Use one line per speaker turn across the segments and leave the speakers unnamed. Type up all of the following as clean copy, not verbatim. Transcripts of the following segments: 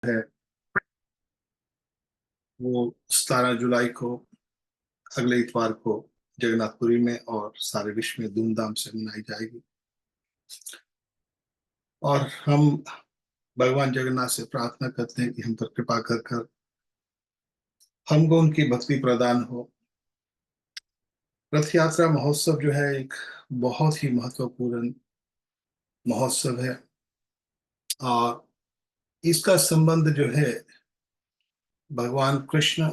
है वो 17 जुलाई को, अगले इतवार को जगन्नाथपुरी में और सारे विश्व में धूमधाम से मनाई जाएगी। और हम भगवान जगन्नाथ से प्रार्थना करते हैं कि हम पर कृपा कर कर हमको उनकी भक्ति प्रदान हो। रथ यात्रा महोत्सव जो है एक बहुत ही महत्वपूर्ण महोत्सव है और इसका संबंध जो है भगवान कृष्ण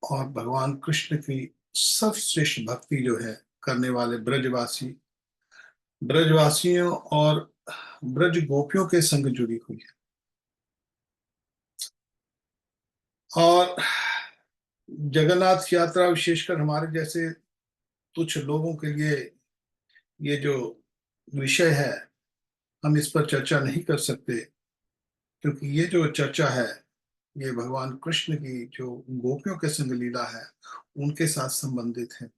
और भगवान कृष्ण की सर्वश्रेष्ठ भक्ति जो है करने वाले ब्रजवासियों और ब्रज गोपियों के संग जुड़ी हुई है। और जगन्नाथ यात्रा विशेषकर हमारे जैसे कुछ लोगों के लिए ये जो विषय है, हम इस पर चर्चा नहीं कर सकते, क्योंकि ये जो चर्चा है ये भगवान कृष्ण की जो गोपियों के संग लीला है उनके साथ संबंधित है।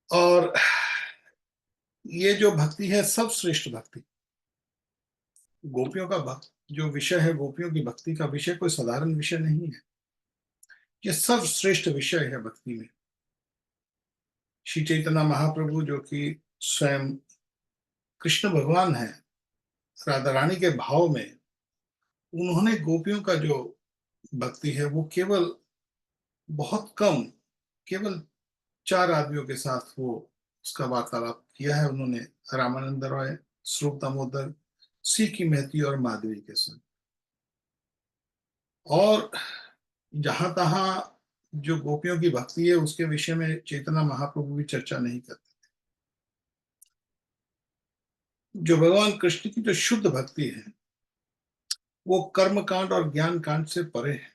और ये जो भक्ति है सब श्रेष्ठ भक्ति, गोपियों का भक्त जो विषय है, गोपियों की भक्ति का विषय कोई साधारण विषय नहीं है, ये सर्वश्रेष्ठ विषय है भक्ति में। श्री चैतन्य महाप्रभु जो कि स्वयं कृष्ण भगवान है, राधा रानी के भाव में उन्होंने गोपियों का जो भक्ति है वो केवल बहुत कम, केवल 4 आदमियों के साथ वो उसका वार्तालाप किया है उन्होंने, रामानंद रॉय, स्वरूप दामोदर, सी की महती और माधवी के संग। और जहां तहां जो गोपियों की भक्ति है उसके विषय में चैतन्य महाप्रभु भी चर्चा नहीं करते। जो भगवान कृष्ण की जो शुद्ध भक्ति है वो कर्म कांड और ज्ञान कांड से परे है।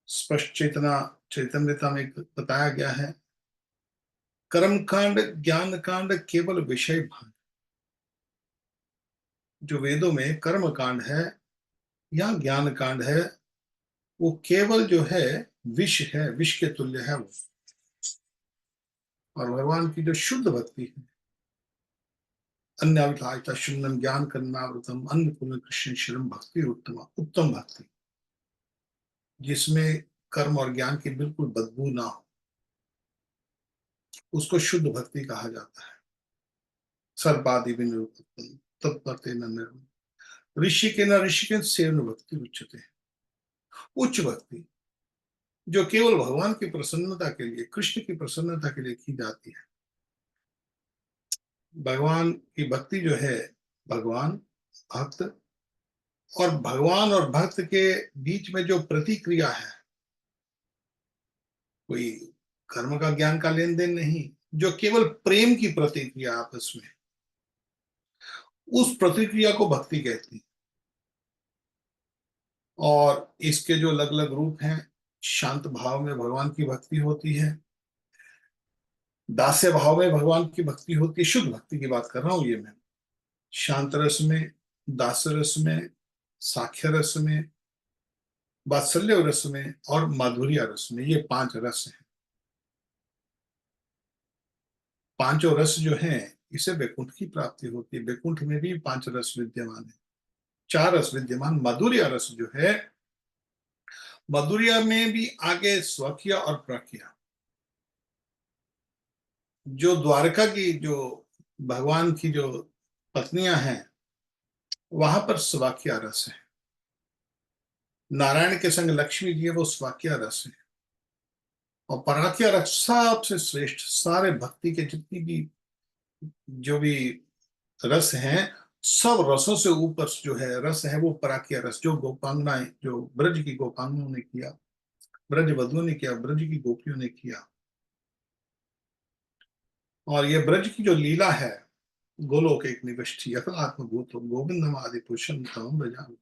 स्पष्ट चैतन्यता में बताया गया है, कर्म कांड ज्ञान कांड केवल विषय भान। जो वेदों में कर्म कांड है या ज्ञान कांड है वो केवल जो है विष है, विष के तुल्य है वो। और भगवान की जो शुद्ध भक्ति है, अन्य शून्यम ज्ञान कर्णावृतम अन्नपूर्ण कृष्ण शिरम भक्ति उत्तम भक्ति, जिसमें कर्म और ज्ञान की बिल्कुल बदबू ना हो, उसको शुद्ध भक्ति कहा जाता है। सर्पादि विनिरुक्तम तत्परते न निर्मल ऋषि के न ऋषि के सेवन भक्ति उच्चते। उच्च भक्ति जो केवल भगवान की प्रसन्नता के लिए, कृष्ण की प्रसन्नता के लिए की जाती है। भगवान की भक्ति जो है, भगवान भक्त और भक्त के बीच में जो प्रतिक्रिया है, कोई कर्म का ज्ञान का लेन देन नहीं, जो केवल प्रेम की प्रतिक्रिया आपस में, उस प्रतिक्रिया को भक्ति कहती है। और इसके जो अलग अलग रूप हैं, शांत भाव में भगवान की भक्ति होती है, दास्य भाव में भगवान की भक्ति होती है, शुद्ध भक्ति की बात कर रहा हूं ये मैं, शांत रस में, दास रस में, साख्य रस में, वात्सल्य रस में और माधुर्य रस में, ये 5 रस हैं। पांचों रस जो हैं इसे वैकुंठ की प्राप्ति होती है। वैकुंठ में भी 5 रस विद्यमान है, 4 रस विद्यमान। मधुर्य रस जो है, मधुर्य में भी आगे स्वकीय और प्रकीय। जो द्वारका की जो भगवान की जो पत्नियां हैं वहां पर स्वाक्य रस है। नारायण के संग लक्ष्मी जी है, वो स्वाक्य रस है। और पराक्य रस सबसे श्रेष्ठ, सारे भक्ति के जितनी भी जो भी रस हैं, सब रसों से ऊपर जो है रस है वो पराक्य रस, जो गोपांगनाएं, जो ब्रज की गोपांगनाओं ने किया, ब्रज वधुओं ने किया, ब्रज की गोपियों ने किया। और ये ब्रज की जो लीला है, गोलोक एक निविष्टि अकलात्मभूत गोविंदम आदि पुरुषम तमं भजामि।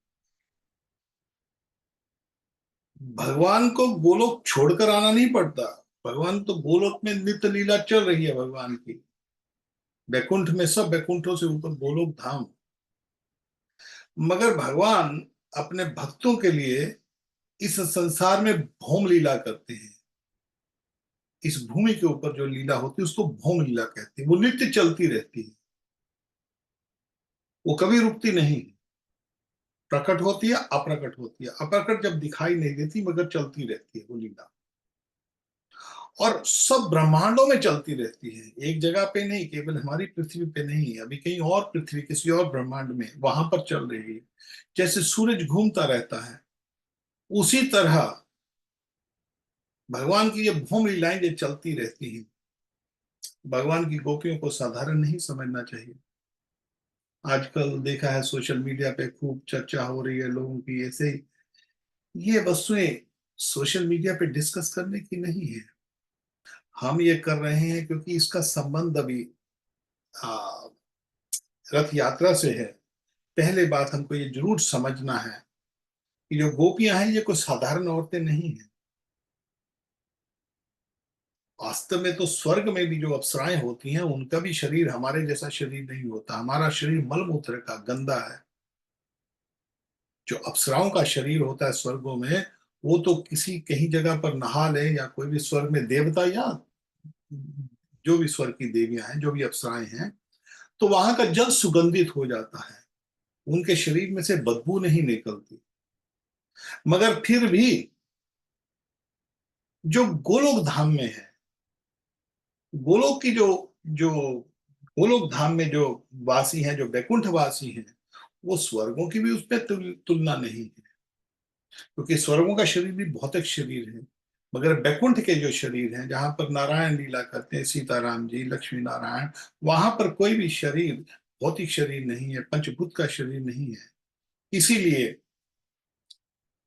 भगवान को गोलोक छोड़कर आना नहीं पड़ता, भगवान तो गोलोक में नित्य लीला चल रही है भगवान की। बैकुंठ में, सब बैकुंठों से ऊपर गोलोक धाम। मगर भगवान अपने भक्तों के लिए इस संसार में भौम लीला करते हैं। इस भूमि के ऊपर जो लीला होती है उसको भौम लीला कहते हैं, वो नित्य चलती रहती है। वो कभी रुकती नहीं, प्रकट होती है, अप्रकट होती है। अप्रकट जब दिखाई नहीं देती मगर चलती रहती है वो लीला, और सब ब्रह्मांडों में चलती रहती है, एक जगह पे नहीं, केवल हमारी पृथ्वी पे नहीं, अभी कहीं और पृथ्वी किसी और ब्रह्मांड में वहां पर चल रही है। जैसे सूरज घूमता रहता है, उसी तरह भगवान की ये भूम लीलाएं जो चलती रहती हैं। भगवान की गोपियों को साधारण नहीं समझना चाहिए। आजकल देखा है सोशल मीडिया पे खूब चर्चा हो रही है लोगों की, ऐसे ये वस्तुएं सोशल मीडिया पे डिस्कस करने की नहीं है। हम ये कर रहे हैं क्योंकि इसका संबंध अभी आ, रथ यात्रा से है। पहले बात हमको ये जरूर समझना है कि जो गोपियां हैं ये कोई साधारण औरतें नहीं है। वास्तव में तो स्वर्ग में भी जो अप्सराएं होती हैं उनका भी शरीर हमारे जैसा शरीर नहीं होता। हमारा शरीर मलमूत्र का गंदा है। जो अप्सराओं का शरीर होता है स्वर्गों में, वो तो किसी कहीं जगह पर नहा ले, या कोई भी स्वर्ग में देवता, या जो भी स्वर्ग की देवियां हैं, जो भी अप्सराएं हैं, तो वहां का जल सुगंधित हो जाता है, उनके शरीर में से बदबू नहीं निकलती। मगर फिर भी जो गोलोक धाम में है, गोलोक की जो जो गोलोक धाम में जो वासी हैं, जो वैकुंठ वासी हैं, वो स्वर्गों की भी उस पर तुलना नहीं है। क्योंकि स्वर्गों का शरीर भी भौतिक शरीर है, मगर बैकुंठ के जो शरीर हैं, जहां पर नारायण लीला करते हैं, सीताराम जी, लक्ष्मी नारायण, वहां पर कोई भी शरीर भौतिक शरीर नहीं है, पंचभूत का शरीर नहीं है। इसीलिए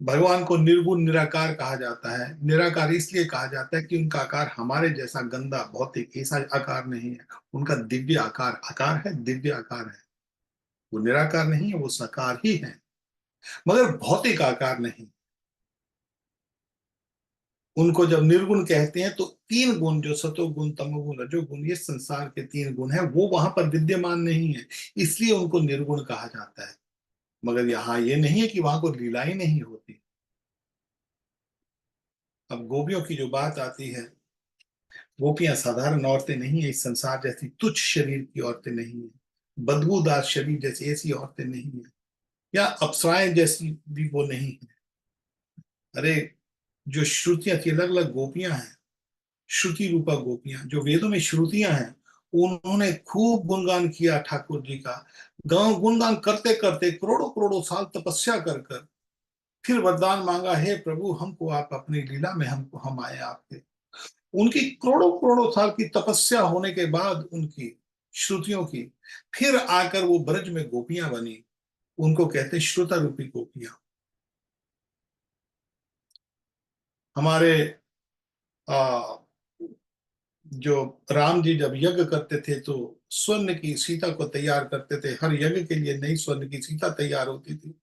भगवान को निर्गुण निराकार कहा जाता है। निराकार इसलिए कहा जाता है कि उनका आकार हमारे जैसा गंदा भौतिक ऐसा आकार नहीं है। उनका दिव्य आकार, आकार है, दिव्य आकार है। वो निराकार नहीं है, वो साकार ही है, मगर भौतिक आकार नहीं। उनको जब निर्गुण कहते हैं तो तीन गुण, जो सतोगुण, तमोगुण, रजोगुण, ये संसार के तीन गुण है, वो वहां पर विद्यमान नहीं है, इसलिए उनको निर्गुण कहा जाता है। मगर यहाँ ये नहीं है कि वहां को लीलाएं नहीं होती। अब गोपियों की जो बात आती है, गोपियां साधारण औरतें नहीं है, इस संसार जैसी तुच्छ शरीर की औरतें नहीं है, बदबूदार शरीर जैसी ऐसी औरतें नहीं है, या अप्सराएं जैसी भी वो नहीं है। अरे, जो श्रुतियां थी, अलग अलग गोपियां हैं, श्रुति रूपा गोपियां, जो वेदों में श्रुतियां हैं, उन्होंने खूब गुणगान किया ठाकुर जी का। गांव गुणगान करते करते करोड़ों करोड़ों साल तपस्या कर कर फिर वरदान मांगा, हे प्रभु हमको आप अपनी लीला में, हमको हम आए आपके। उनकी करोड़ों करोड़ों साल की तपस्या होने के बाद, उनकी श्रुतियों की, फिर आकर वो ब्रज में गोपियां बनी। उनको कहते श्रुता रूपी गोपियां। हमारे आ, जो राम जी जब यज्ञ करते थे तो स्वर्ण की सीता को तैयार करते थे। हर यज्ञ के लिए नई स्वर्ण की सीता तैयार होती थी,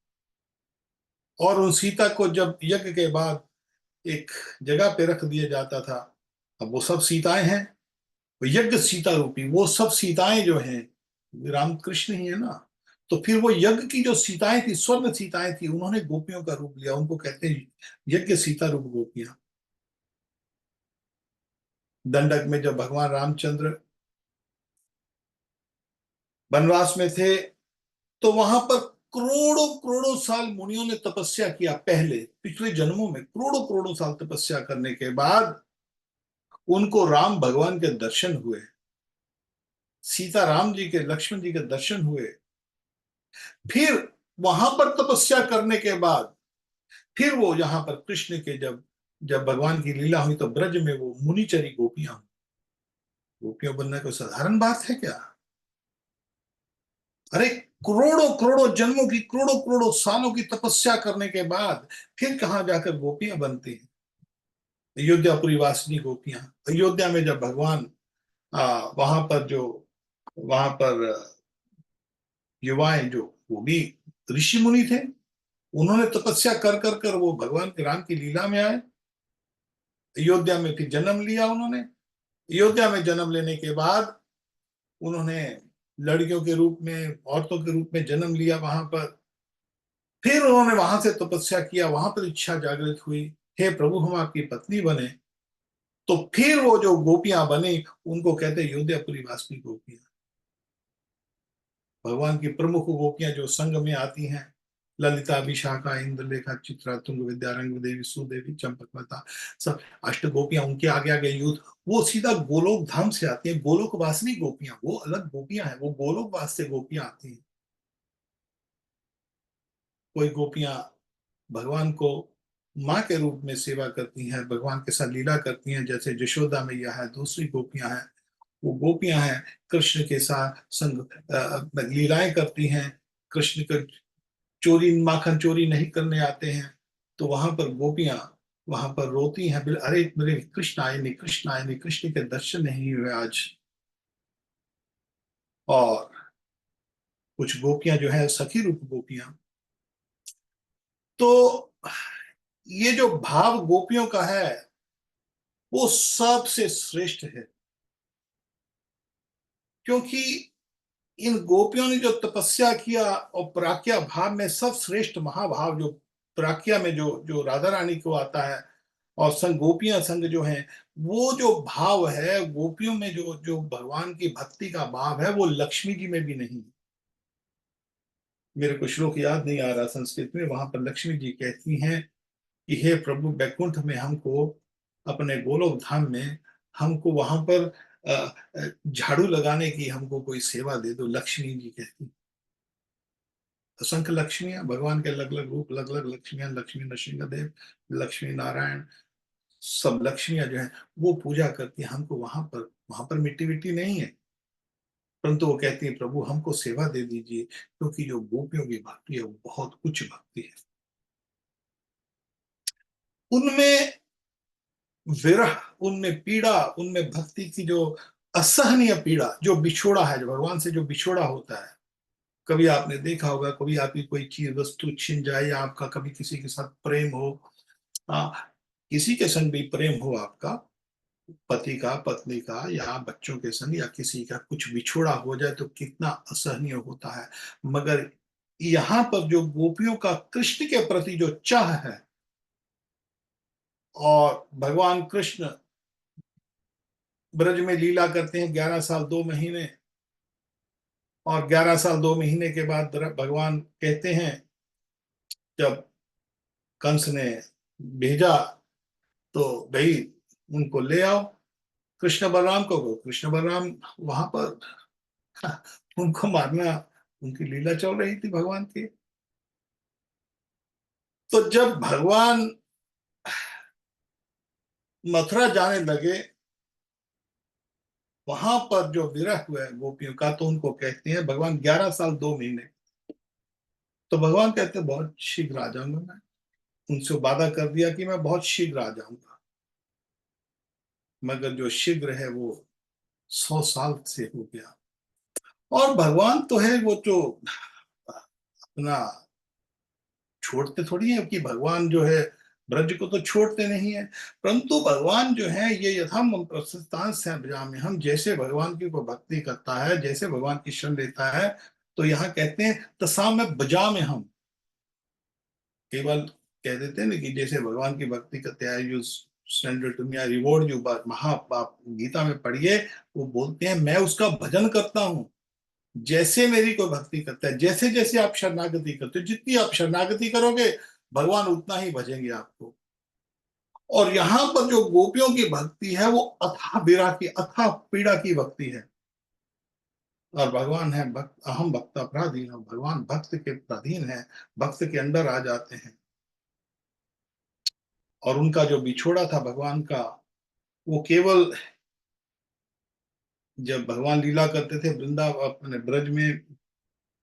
और उन सीता को जब यज्ञ के बाद एक जगह पे रख दिया जाता था। अब वो सब सीताएं हैं, वो यज्ञ सीता रूपी, वो सब सीताएं जो हैं रामकृष्ण ही है ना। तो फिर वो यज्ञ की जो सीताएं थी, स्वर्ण सीताएं थी, उन्होंने गोपियों का रूप लिया, उनको कहते हैं यज्ञ सीता रूप गोपियां। दंडक में जब भगवान रामचंद्र वनवास में थे, तो वहां पर करोड़ों करोड़ों साल मुनियों ने तपस्या किया। पहले पिछले जन्मों में करोड़ों करोड़ों साल तपस्या करने के बाद उनको राम भगवान के दर्शन हुए, सीता राम जी के, लक्ष्मण जी के दर्शन हुए। फिर वहां पर तपस्या करने के बाद फिर वो यहाँ पर कृष्ण के, जब जब भगवान की लीला हुई तो ब्रज में वो मुनिचरी गोपियां हुई। गोपियां बनना कोई साधारण बात है क्या? अरे, करोड़ों करोड़ों जन्मों की, करोड़ों करोड़ों सालों की तपस्या करने के बाद फिर कहाँ जाकर गोपियां बनती हैं? अयोध्यापुरी वासिनी गोपियां। अयोध्या में जब भगवान वहां पर जो, वहां पर युवाएं जो, वो भी ऋषि मुनि थे, उन्होंने तपस्या कर कर कर वो भगवान के राम की लीला में आए। अयोध्या में फिर जन्म लिया उन्होंने। अयोध्या में जन्म लेने के बाद उन्होंने लड़कियों के रूप में, औरतों के रूप में जन्म लिया वहां पर। फिर उन्होंने वहां से तपस्या किया, वहां पर इच्छा जागृत हुई, हे प्रभु हम आपकी पत्नी बने। तो फिर वो जो गोपियां बनी, उनको कहते हैं अयोध्यापुरी वासिनी गोपियां। भगवान की प्रमुख गोपियां जो संघ में आती हैं, ललिता, विशाखा, इंद्रलेखा, चित्रा, तुंग, विद्यारंग देवी, सुदेवी, चंपकलता, सब अष्ट गोपियां, उनके आगे आगे युद्ध। वो सीधा गोलोक धाम से आती है। गोलोक वासिनी गोपियां, वो अलग गोपियां हैं, वो गोलोक वास से गोपियां आती हैं। कोई गोपियां भगवान को माँ के रूप में सेवा करती हैं, भगवान के साथ लीला करती हैं, जैसे यशोदा मैया है। दूसरी गोपियां हैं, वो गोपियां हैं कृष्ण के साथ संग लीलाएं करती हैं। कृष्ण का चोरी, माखन चोरी नहीं करने आते हैं, तो वहां पर गोपियां वहां पर रोती हैं, बोले अरे मेरे कृष्ण आए नहीं, कृष्ण आए नहीं, कृष्ण के दर्शन नहीं हुए आज। और कुछ गोपियां जो है सखी रूप गोपियां, तो ये जो भाव गोपियों का है वो सबसे श्रेष्ठ है। क्योंकि इन गोपियों ने जो तपस्या किया, और प्राज्ञा भाव में सब श्रेष्ठ महाभाव जो प्राज्ञा में जो जो राधा रानी को आता है, और संग गोपियां संग जो है, वो जो भाव है गोपियों में, जो जो भगवान की भक्ति का भाव है, वो लक्ष्मी जी में भी नहीं। मेरे को श्लोक याद नहीं आ रहा संस्कृत में, वहां पर लक्ष्मी जी कहती हैं कि हे प्रभु, बैकुंठ में हमको, अपने गोलोक धाम में हमको वहां पर झाड़ू लगाने की हमको कोई सेवा दे दो। लक्ष्मी जी कहती। असंख्य लक्ष्मियां, भगवान के अलग अलग रूप, अलग अलग लक्ष्मियां, लक्ष्मी नरसिंहदेव, लक्ष्मी नारायण, सब लक्ष्मियां जो है वो पूजा करती है हमको वहां पर मिट्टी विट्टी नहीं है, परंतु वो कहती है प्रभु हमको सेवा दे दीजिए, क्योंकि जो गोपियों की भक्ति है वो बहुत उच्च भक्ति है। उनमें विरह, उनमें पीड़ा, उनमें भक्ति की जो असहनीय पीड़ा, जो बिछोड़ा है, जो भगवान से जो बिछोड़ा होता है। कभी आपने देखा होगा, कभी आपकी कोई चीज वस्तु छिन जाए, या आपका कभी किसी के साथ प्रेम हो, हाँ, किसी के संग भी प्रेम हो आपका, पति का, पत्नी का, या बच्चों के संग, या किसी का कुछ बिछोड़ा हो जाए तो कितना असहनीय होता है। मगर यहाँ पर जो गोपियों का कृष्ण के प्रति जो चाह है, और भगवान कृष्ण ब्रज में लीला करते हैं 11 साल 2 महीने, और 11 साल 2 महीने के बाद भगवान कहते हैं, जब कंस ने भेजा, तो भाई उनको ले आओ, कृष्ण बलराम को कृष्ण बलराम वहां पर उनको मारना, उनकी लीला चल रही थी भगवान की। तो जब भगवान मथुरा जाने लगे, वहां पर जो विरह हुआ है गोपियों का, तो उनको कहते हैं भगवान 11 साल 2 महीने। तो भगवान कहते हैं बहुत शीघ्र आ जाऊंगा मैं। उनसे वादा कर दिया कि मैं बहुत शीघ्र आ जाऊंगा, मगर जो शीघ्र है वो 100 साल से हो गया। और भगवान तो है वो जो अपना छोड़ते थोड़ी है, कि भगवान जो है ब्रज को तो छोड़ते नहीं है, परंतु भगवान जो है ये यथा प्रस्थान में, हम जैसे भगवान की को भक्ति करता है, जैसे भगवान की शरण लेता है, तो यहाँ कहते हैं तसा में बजा में हम केवल कह देते हैं ना, कि जैसे भगवान की भक्ति करते हैं, you surrender to me, reward you, आप गीता में पढ़िए, वो बोलते हैं मैं उसका भजन करता हूं, जैसे मेरी कोई भक्ति करता है, जैसे जैसे आप शरणागति करते हो, जितनी आप शरणागति करोगे भगवान उतना ही भजेंगे आपको। और यहाँ पर जो गोपियों की भक्ति है वो अथाह विरह की, अथाह पीड़ा की भक्ति है। और भगवान है भक्त, अहम भक्त अपराधीन, और भगवान भक्त के अधीन है, भक्त के अंडर आ जाते हैं। और उनका जो बिछोड़ा था भगवान का, वो केवल जब भगवान लीला करते थे अपने ब्रज में,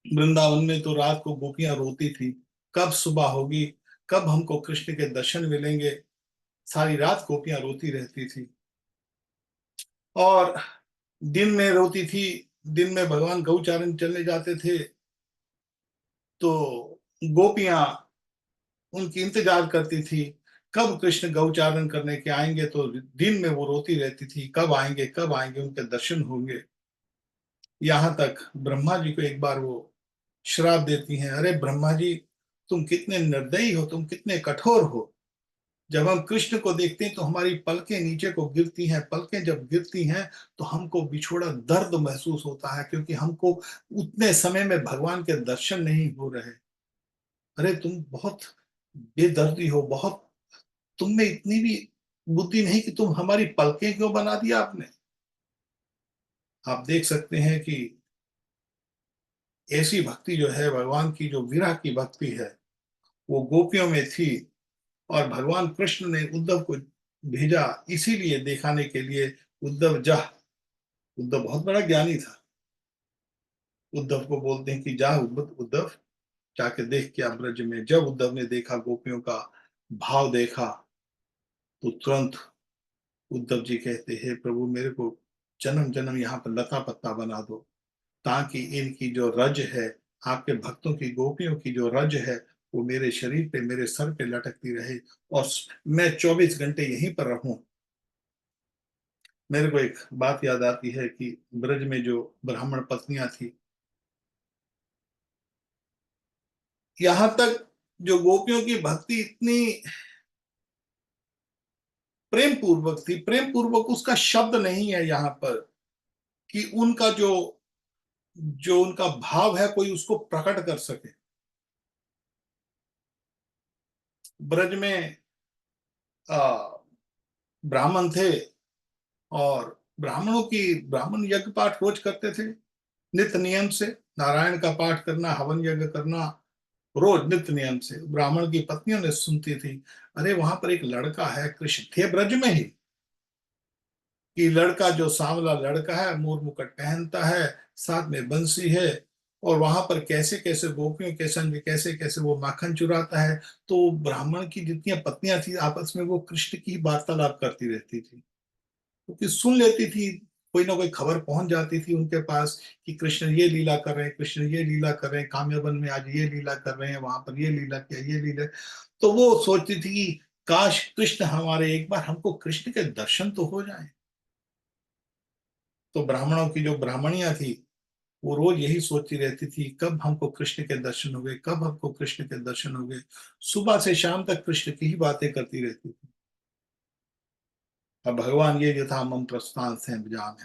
वृंदावन में, तो रात को गोपियां रोती थी, कब सुबह होगी, कब हमको कृष्ण के दर्शन मिलेंगे। सारी रात गोपियां रोती रहती थी। और दिन में रोती थी, दिन में भगवान गौचारण चलने जाते थे, तो गोपियां उनकी इंतजार करती थी, कब कृष्ण गौचारण करने के आएंगे। तो दिन में वो रोती रहती थी, कब आएंगे, कब आएंगे, उनके दर्शन होंगे। यहाँ तक ब्रह्मा जी को एक बार वो श्राप देती हैं, अरे ब्रह्मा जी, तुम कितने निर्दयी हो, तुम कितने कठोर हो, जब हम कृष्ण को देखते हैं तो हमारी पलकें नीचे को गिरती हैं, पलकें जब गिरती हैं तो हमको बिछोड़ा दर्द महसूस होता है, क्योंकि हमको उतने समय में भगवान के दर्शन नहीं हो रहे। अरे तुम बहुत बेदर्दी हो, बहुत, तुम में इतनी भी बुद्धि नहीं कि तुम हमारी पलकें क्यों बना दिया आपने। आप देख सकते हैं कि ऐसी भक्ति जो है भगवान की, जो विरह की भक्ति है, वो गोपियों में थी। और भगवान कृष्ण ने उद्धव को भेजा इसीलिए दिखाने के लिए, उद्धव जा। उद्धव बहुत बड़ा ज्ञानी था। उद्धव को बोलते हैं कि जा उद्धव, उद्धव जाके देख क्या ब्रज में। जब उद्धव ने देखा, गोपियों का भाव देखा, तो तुरंत उद्धव जी कहते हैं, प्रभु मेरे को जन्म जन्म यहाँ पर लता पत्ता बना दो, ताकि इनकी जो रज है, आपके भक्तों की, गोपियों की जो रज है, वो मेरे शरीर पे, मेरे सर पे लटकती रहे, और मैं 24 घंटे यहीं पर रहूं। मेरे को एक बात याद आती है कि ब्रज में जो ब्राह्मण पत्नियां थी, यहां तक जो गोपियों की भक्ति इतनी प्रेम पूर्वक थी, प्रेम पूर्वक उसका शब्द नहीं है यहाँ पर, कि उनका जो जो उनका भाव है कोई उसको प्रकट कर सके। ब्रज में ब्राह्मण थे, और ब्राह्मण यज्ञ पाठ रोज करते थे, नित्य नियम से। नारायण का पाठ करना, हवन यज्ञ करना, रोज नित्य नियम से ब्राह्मण की पत्नियों ने सुनती थी। अरे वहां पर एक लड़का है, कृष्ण थे ब्रज में ही, कि लड़का जो सांवला लड़का है, मोर मुकुट पहनता है, साथ में बंसी है, और वहां पर कैसे कैसे गोपियों के संग कैसे कैसे वो माखन चुराता है। तो ब्राह्मण की जितनी पत्नियां थी, आपस में वो कृष्ण की वार्तालाप करती रहती थी, क्योंकि सुन लेती थी, कोई ना कोई खबर पहुंच जाती थी उनके पास कि कृष्ण ये लीला कर रहे हैं, कृष्ण ये लीला कर रहे हैं, काम्यवन में आज ये लीला कर रहे हैं, वहां पर ये लीला किया, ये लीला। तो वो सोचती थी कि काश कृष्ण हमारे, एक बार हमको कृष्ण के दर्शन तो हो जाए। तो ब्राह्मणों की जो ब्राह्मणियां थी, वो रोज यही सोचती रहती थी, कब हमको कृष्ण के दर्शन हो गए, कब हमको कृष्ण के दर्शन हो गए। सुबह से शाम तक कृष्ण की ही बातें करती रहती थी। अब भगवान ये यथा मम प्रस्थान से जान,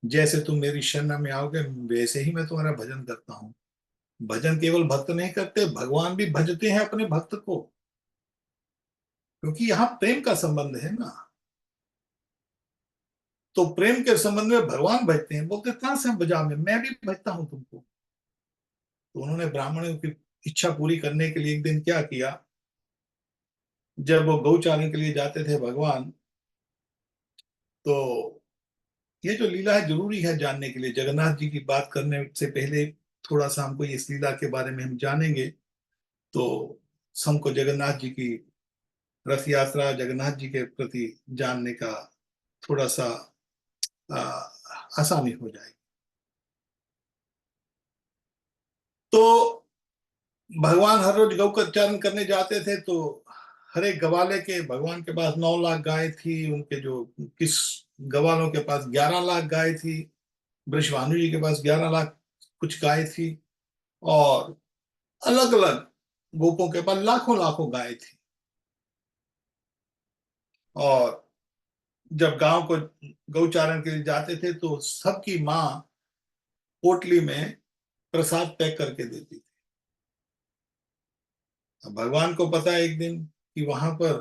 जैसे तुम मेरी शरण में आओगे वैसे ही मैं तुम्हारा भजन करता हूँ। भजन केवल भक्त नहीं करते, भगवान भी भजते हैं अपने भक्त को, क्योंकि यहाँ प्रेम का संबंध है ना। तो प्रेम के संबंध में भगवान भजते हैं, बोलते कहां से हम बजा में, मैं भी भजता हूं तुमको। तो उन्होंने ब्राह्मणों की इच्छा पूरी करने के लिए एक दिन क्या किया, जब वो गौचारण के लिए जाते थे भगवान, तो ये जो लीला है जरूरी है जानने के लिए। जगन्नाथ जी की बात करने से पहले थोड़ा सा हमको इस लीला के बारे में हम जानेंगे। तो हमको जगन्नाथ जी की रथ यात्रा, जगन्नाथ जी के प्रति जानने का थोड़ा सा आ, आसानी हो जाएगी। तो भगवान हर रोज गौ का चारण करने जाते थे, तो हर एक गवाले के, भगवान के पास 9 लाख गाय थी, उनके जो किस गवालों के पास 11 लाख गाय थी, वृषभानु जी के पास 11 लाख कुछ गाय थी, और अलग अलग गोपों के पास लाखों लाखों गाय थी। और जब गांव को गौचारण के लिए जाते थे तो सबकी माँ पोटली में प्रसाद पैक करके देती थी। अब भगवान को पता है एक दिन कि वहां पर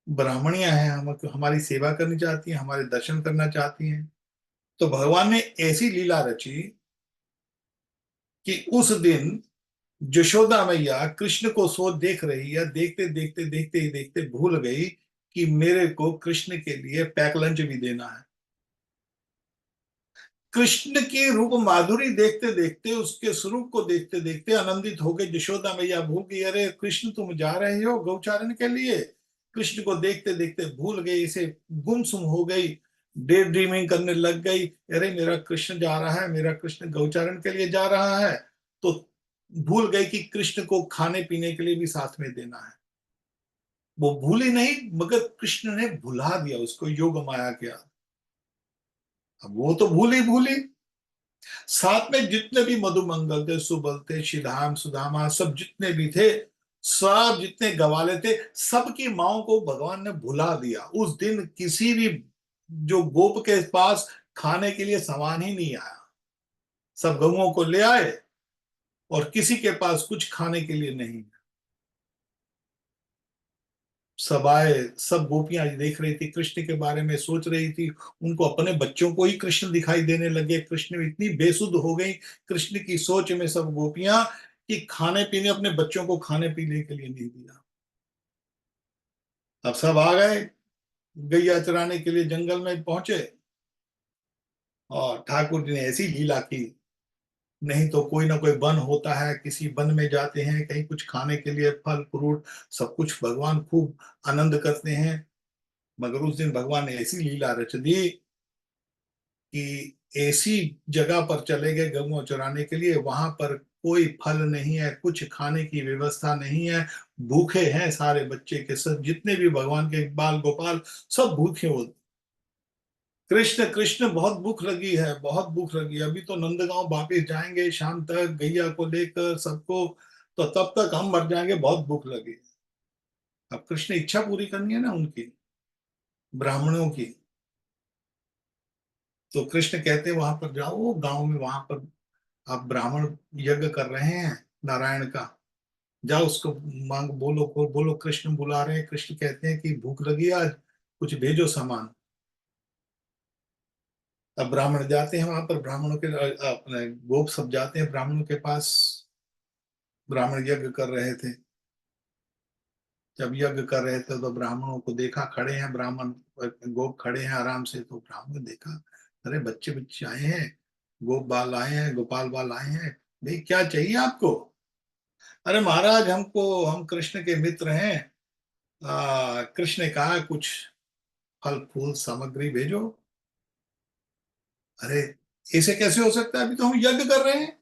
ब्राह्मणियां हैं, हम हमारी सेवा करनी चाहती हैं, हमारे दर्शन करना चाहती हैं। तो भगवान ने ऐसी लीला रची कि उस दिन यशोदा मैया कृष्ण को सो देख रही है, देखते देखते देखते ही देखते भूल गई कि मेरे को कृष्ण के लिए पैक लंच भी देना है। कृष्ण की रूप माधुरी देखते देखते, उसके स्वरूप को देखते देखते आनंदित हो गए। यशोदा मैया भूल गई, अरे कृष्ण तुम जा रहे हो गौचारण के लिए। कृष्ण को देखते देखते भूल गई, इसे गुमसुम हो गई, डे ड्रीमिंग करने लग गई। अरे मेरा कृष्ण जा रहा है, मेरा कृष्ण गौचारण के लिए जा रहा है। तो भूल गई कि कृष्ण को खाने पीने के लिए भी साथ में देना है। वो भूली नहीं, मगर कृष्ण ने भुला दिया उसको योग माया के। अब वो तो भूली भूली, साथ में जितने भी मधुमंगल थे, सुबल थे, श्रीधाम सुदामा, सब जितने भी थे, सब जितने गवाले थे सबकी माओ को भगवान ने भुला दिया। उस दिन किसी भी जो गोप के पास खाने के लिए सामान ही नहीं आया। सब गऊओं को ले आए और किसी के पास कुछ खाने के लिए नहीं। सब आए, सब गोपियां देख रही थी, कृष्ण के बारे में सोच रही थी। उनको अपने बच्चों को ही कृष्ण दिखाई देने लगे। कृष्ण इतनी बेसुध हो गई कृष्ण की सोच में सब गोपियां, कि खाने पीने, अपने बच्चों को खाने पीने के लिए नहीं दिया। अब सब आ गए, गैया चराने के लिए जंगल में पहुंचे, और ठाकुर जी ने ऐसी लीला की। नहीं तो कोई ना कोई वन होता है, किसी वन में जाते हैं, कहीं कुछ खाने के लिए फल फ्रूट सब कुछ भगवान खूब आनंद करते हैं। मगर उस दिन भगवान ने ऐसी लीला रच दी कि ऐसी जगह पर चले गए गऊ चराने के लिए, वहां पर कोई फल नहीं है, कुछ खाने की व्यवस्था नहीं है। भूखे हैं सारे बच्चे के सब, जितने भी भगवान के बाल गोपाल सब भूखे हो। कृष्ण कृष्ण बहुत भूख लगी है, बहुत भूख लगी है। अभी तो नंदगांव वापिस जाएंगे शाम तक गैया को लेकर सबको, तो तब तक हम मर जाएंगे, बहुत भूख लगी। अब कृष्ण इच्छा पूरी करनी है ना उनकी, ब्राह्मणों की। तो कृष्ण कहते हैं वहां पर जाओ गांव में, वहां पर आप ब्राह्मण यज्ञ कर रहे हैं नारायण का, जाओ उसको मांग, बोलो को बोलो कृष्ण बुला रहे हैं। कृष्ण कहते हैं कि भूख लगी आज, कुछ भेजो सामान। अब ब्राह्मण जाते हैं वहां पर, ब्राह्मणों के अपने गोप सब जाते हैं ब्राह्मणों के पास। ब्राह्मण यज्ञ कर रहे थे। जब यज्ञ कर रहे थे तो ब्राह्मणों को देखा, खड़े हैं ब्राह्मण, गोप खड़े हैं आराम से। तो ब्राह्मण ने देखा, अरे बच्चे बच्चे आए हैं, गोप बाल आए हैं, गोपाल बाल आए हैं, भाई क्या चाहिए आपको? अरे महाराज हमको, हम कृष्ण के मित्र हैं, कृष्ण ने कहा कुछ फल फूल सामग्री भेजो। अरे ऐसे कैसे हो सकता है, अभी तो हम यज्ञ कर रहे हैं,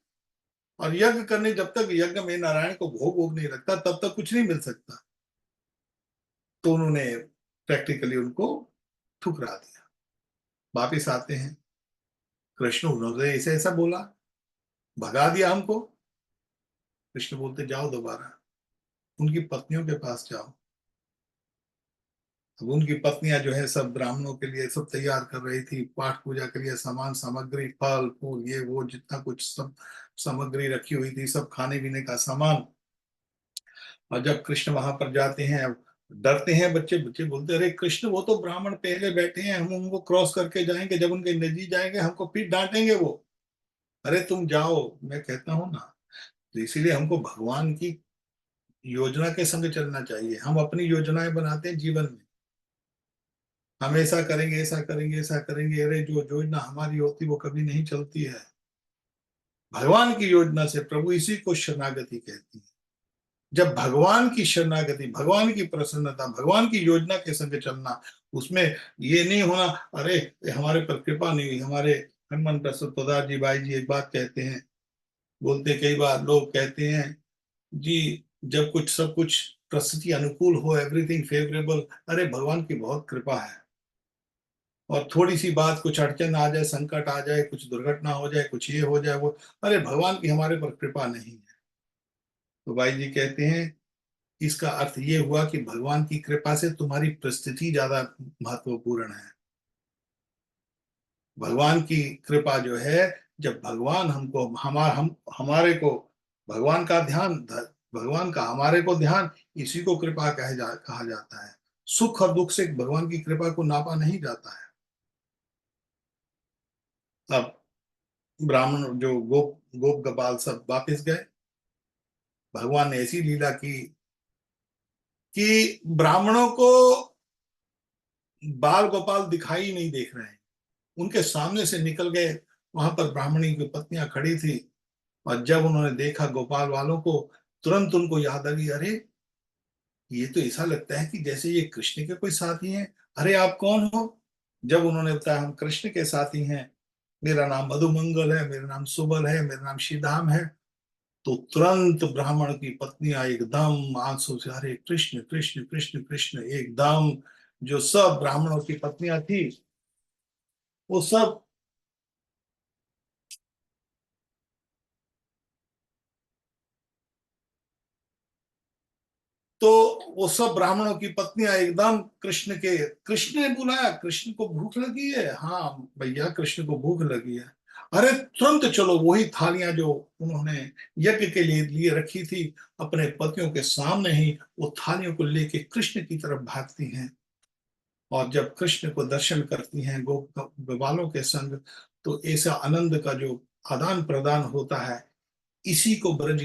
और यज्ञ करने, जब तक यज्ञ में नारायण को भोग भोग नहीं लगता तब तक कुछ नहीं मिल सकता। तो उन्होंने प्रैक्टिकली उनको ठुकरा दिया। वापिस आते हैं, कृष्ण उन्होंने ऐसे ऐसा बोला, भगा दिया हमको। कृष्ण बोलते जाओ दोबारा उनकी पत्नियों के पास जाओ। अब उनकी पत्नियां जो है सब ब्राह्मणों के लिए सब तैयार कर रही थी, पाठ पूजा के लिए सामान सामग्री, फल फूल ये वो जितना कुछ सब सामग्री रखी हुई थी, सब खाने पीने का सामान। और जब कृष्ण वहां पर जाते हैं, अब डरते हैं बच्चे, बच्चे बोलते अरे कृष्ण वो तो ब्राह्मण पहले बैठे हैं, हम उनको क्रॉस करके जाएंगे, जब उनके नजदीक जाएंगे हमको फिर डांटेंगे वो। अरे तुम जाओ, मैं कहता हूं ना। तो इसीलिए हमको भगवान की योजना के संग चलना चाहिए। हम अपनी योजनाएं बनाते हैं जीवन में, हम ऐसा करेंगे ऐसा करेंगे ऐसा करेंगे, अरे जो योजना हमारी होती वो कभी नहीं चलती है। भगवान की योजना से, प्रभु इसी को शरणागति कहती है। जब भगवान की शरणागति, भगवान की प्रसन्नता, भगवान की योजना के संग चलना, उसमें ये नहीं होना अरे हमारे पर कृपा नहीं हुई। हमारे हनुमान प्रसाद पोदार जी भाई जी एक बात कहते हैं, बोलते कई बार लोग कहते हैं जी, जब कुछ सब कुछ परिस्थिति अनुकूल हो, एवरीथिंग फेवरेबल, अरे भगवान की बहुत कृपा है। और थोड़ी सी बात, कुछ अड़चन आ जाए, संकट आ जाए, कुछ दुर्घटना हो जाए, कुछ ये हो जाए वो, अरे भगवान की हमारे पर कृपा नहीं है। तो भाई जी कहते हैं इसका अर्थ ये हुआ कि भगवान की कृपा से तुम्हारी परिस्थिति ज्यादा महत्वपूर्ण है। भगवान की कृपा जो है, जब भगवान हमको हम हमारे को भगवान का ध्यान, भगवान का हमारे को ध्यान, इसी को कृपा कहा जाता है। सुख और दुख से भगवान की कृपा को नापा नहीं जाता है। अब ब्राह्मण जो गोप गोप गोपाल सब वापिस गए। भगवान ने ऐसी लीला की कि ब्राह्मणों को बाल गोपाल दिखाई नहीं देख रहे हैं, उनके सामने से निकल गए। वहां पर ब्राह्मणी की पत्नियां खड़ी थी, और जब उन्होंने देखा गोपाल वालों को, तुरंत उनको याद आ गई, अरे ये तो ऐसा लगता है कि जैसे ये कृष्ण के कोई साथी हैं। अरे आप कौन हो? जब उन्होंने बताया हम कृष्ण के साथी हैं, मेरा नाम मधुमंगल है, मेरा नाम सुबल है, मेरा नाम श्रीधाम है। तो तुरंत ब्राह्मण की पत्नियां एकदम आंसू से, अरे कृष्ण कृष्ण कृष्ण कृष्ण, एकदम जो सब ब्राह्मणों की पत्नियां थी वो सब। तो वो सब ब्राह्मणों की पत्नियां एकदम कृष्ण ने बुलाया, कृष्ण को भूख लगी है, हाँ भैया कृष्ण को भूख लगी है, अरे तुरंत चलो। वही थालियां जो उन्होंने यज्ञ के लिए लिए रखी थी, अपने पतियों के सामने ही वो थालियों को लेके कृष्ण की तरफ भागती हैं। और जब कृष्ण को दर्शन करती हैं गोपालों के संग, तो ऐसा आनंद का जो आदान प्रदान होता है, इसी को ब्रज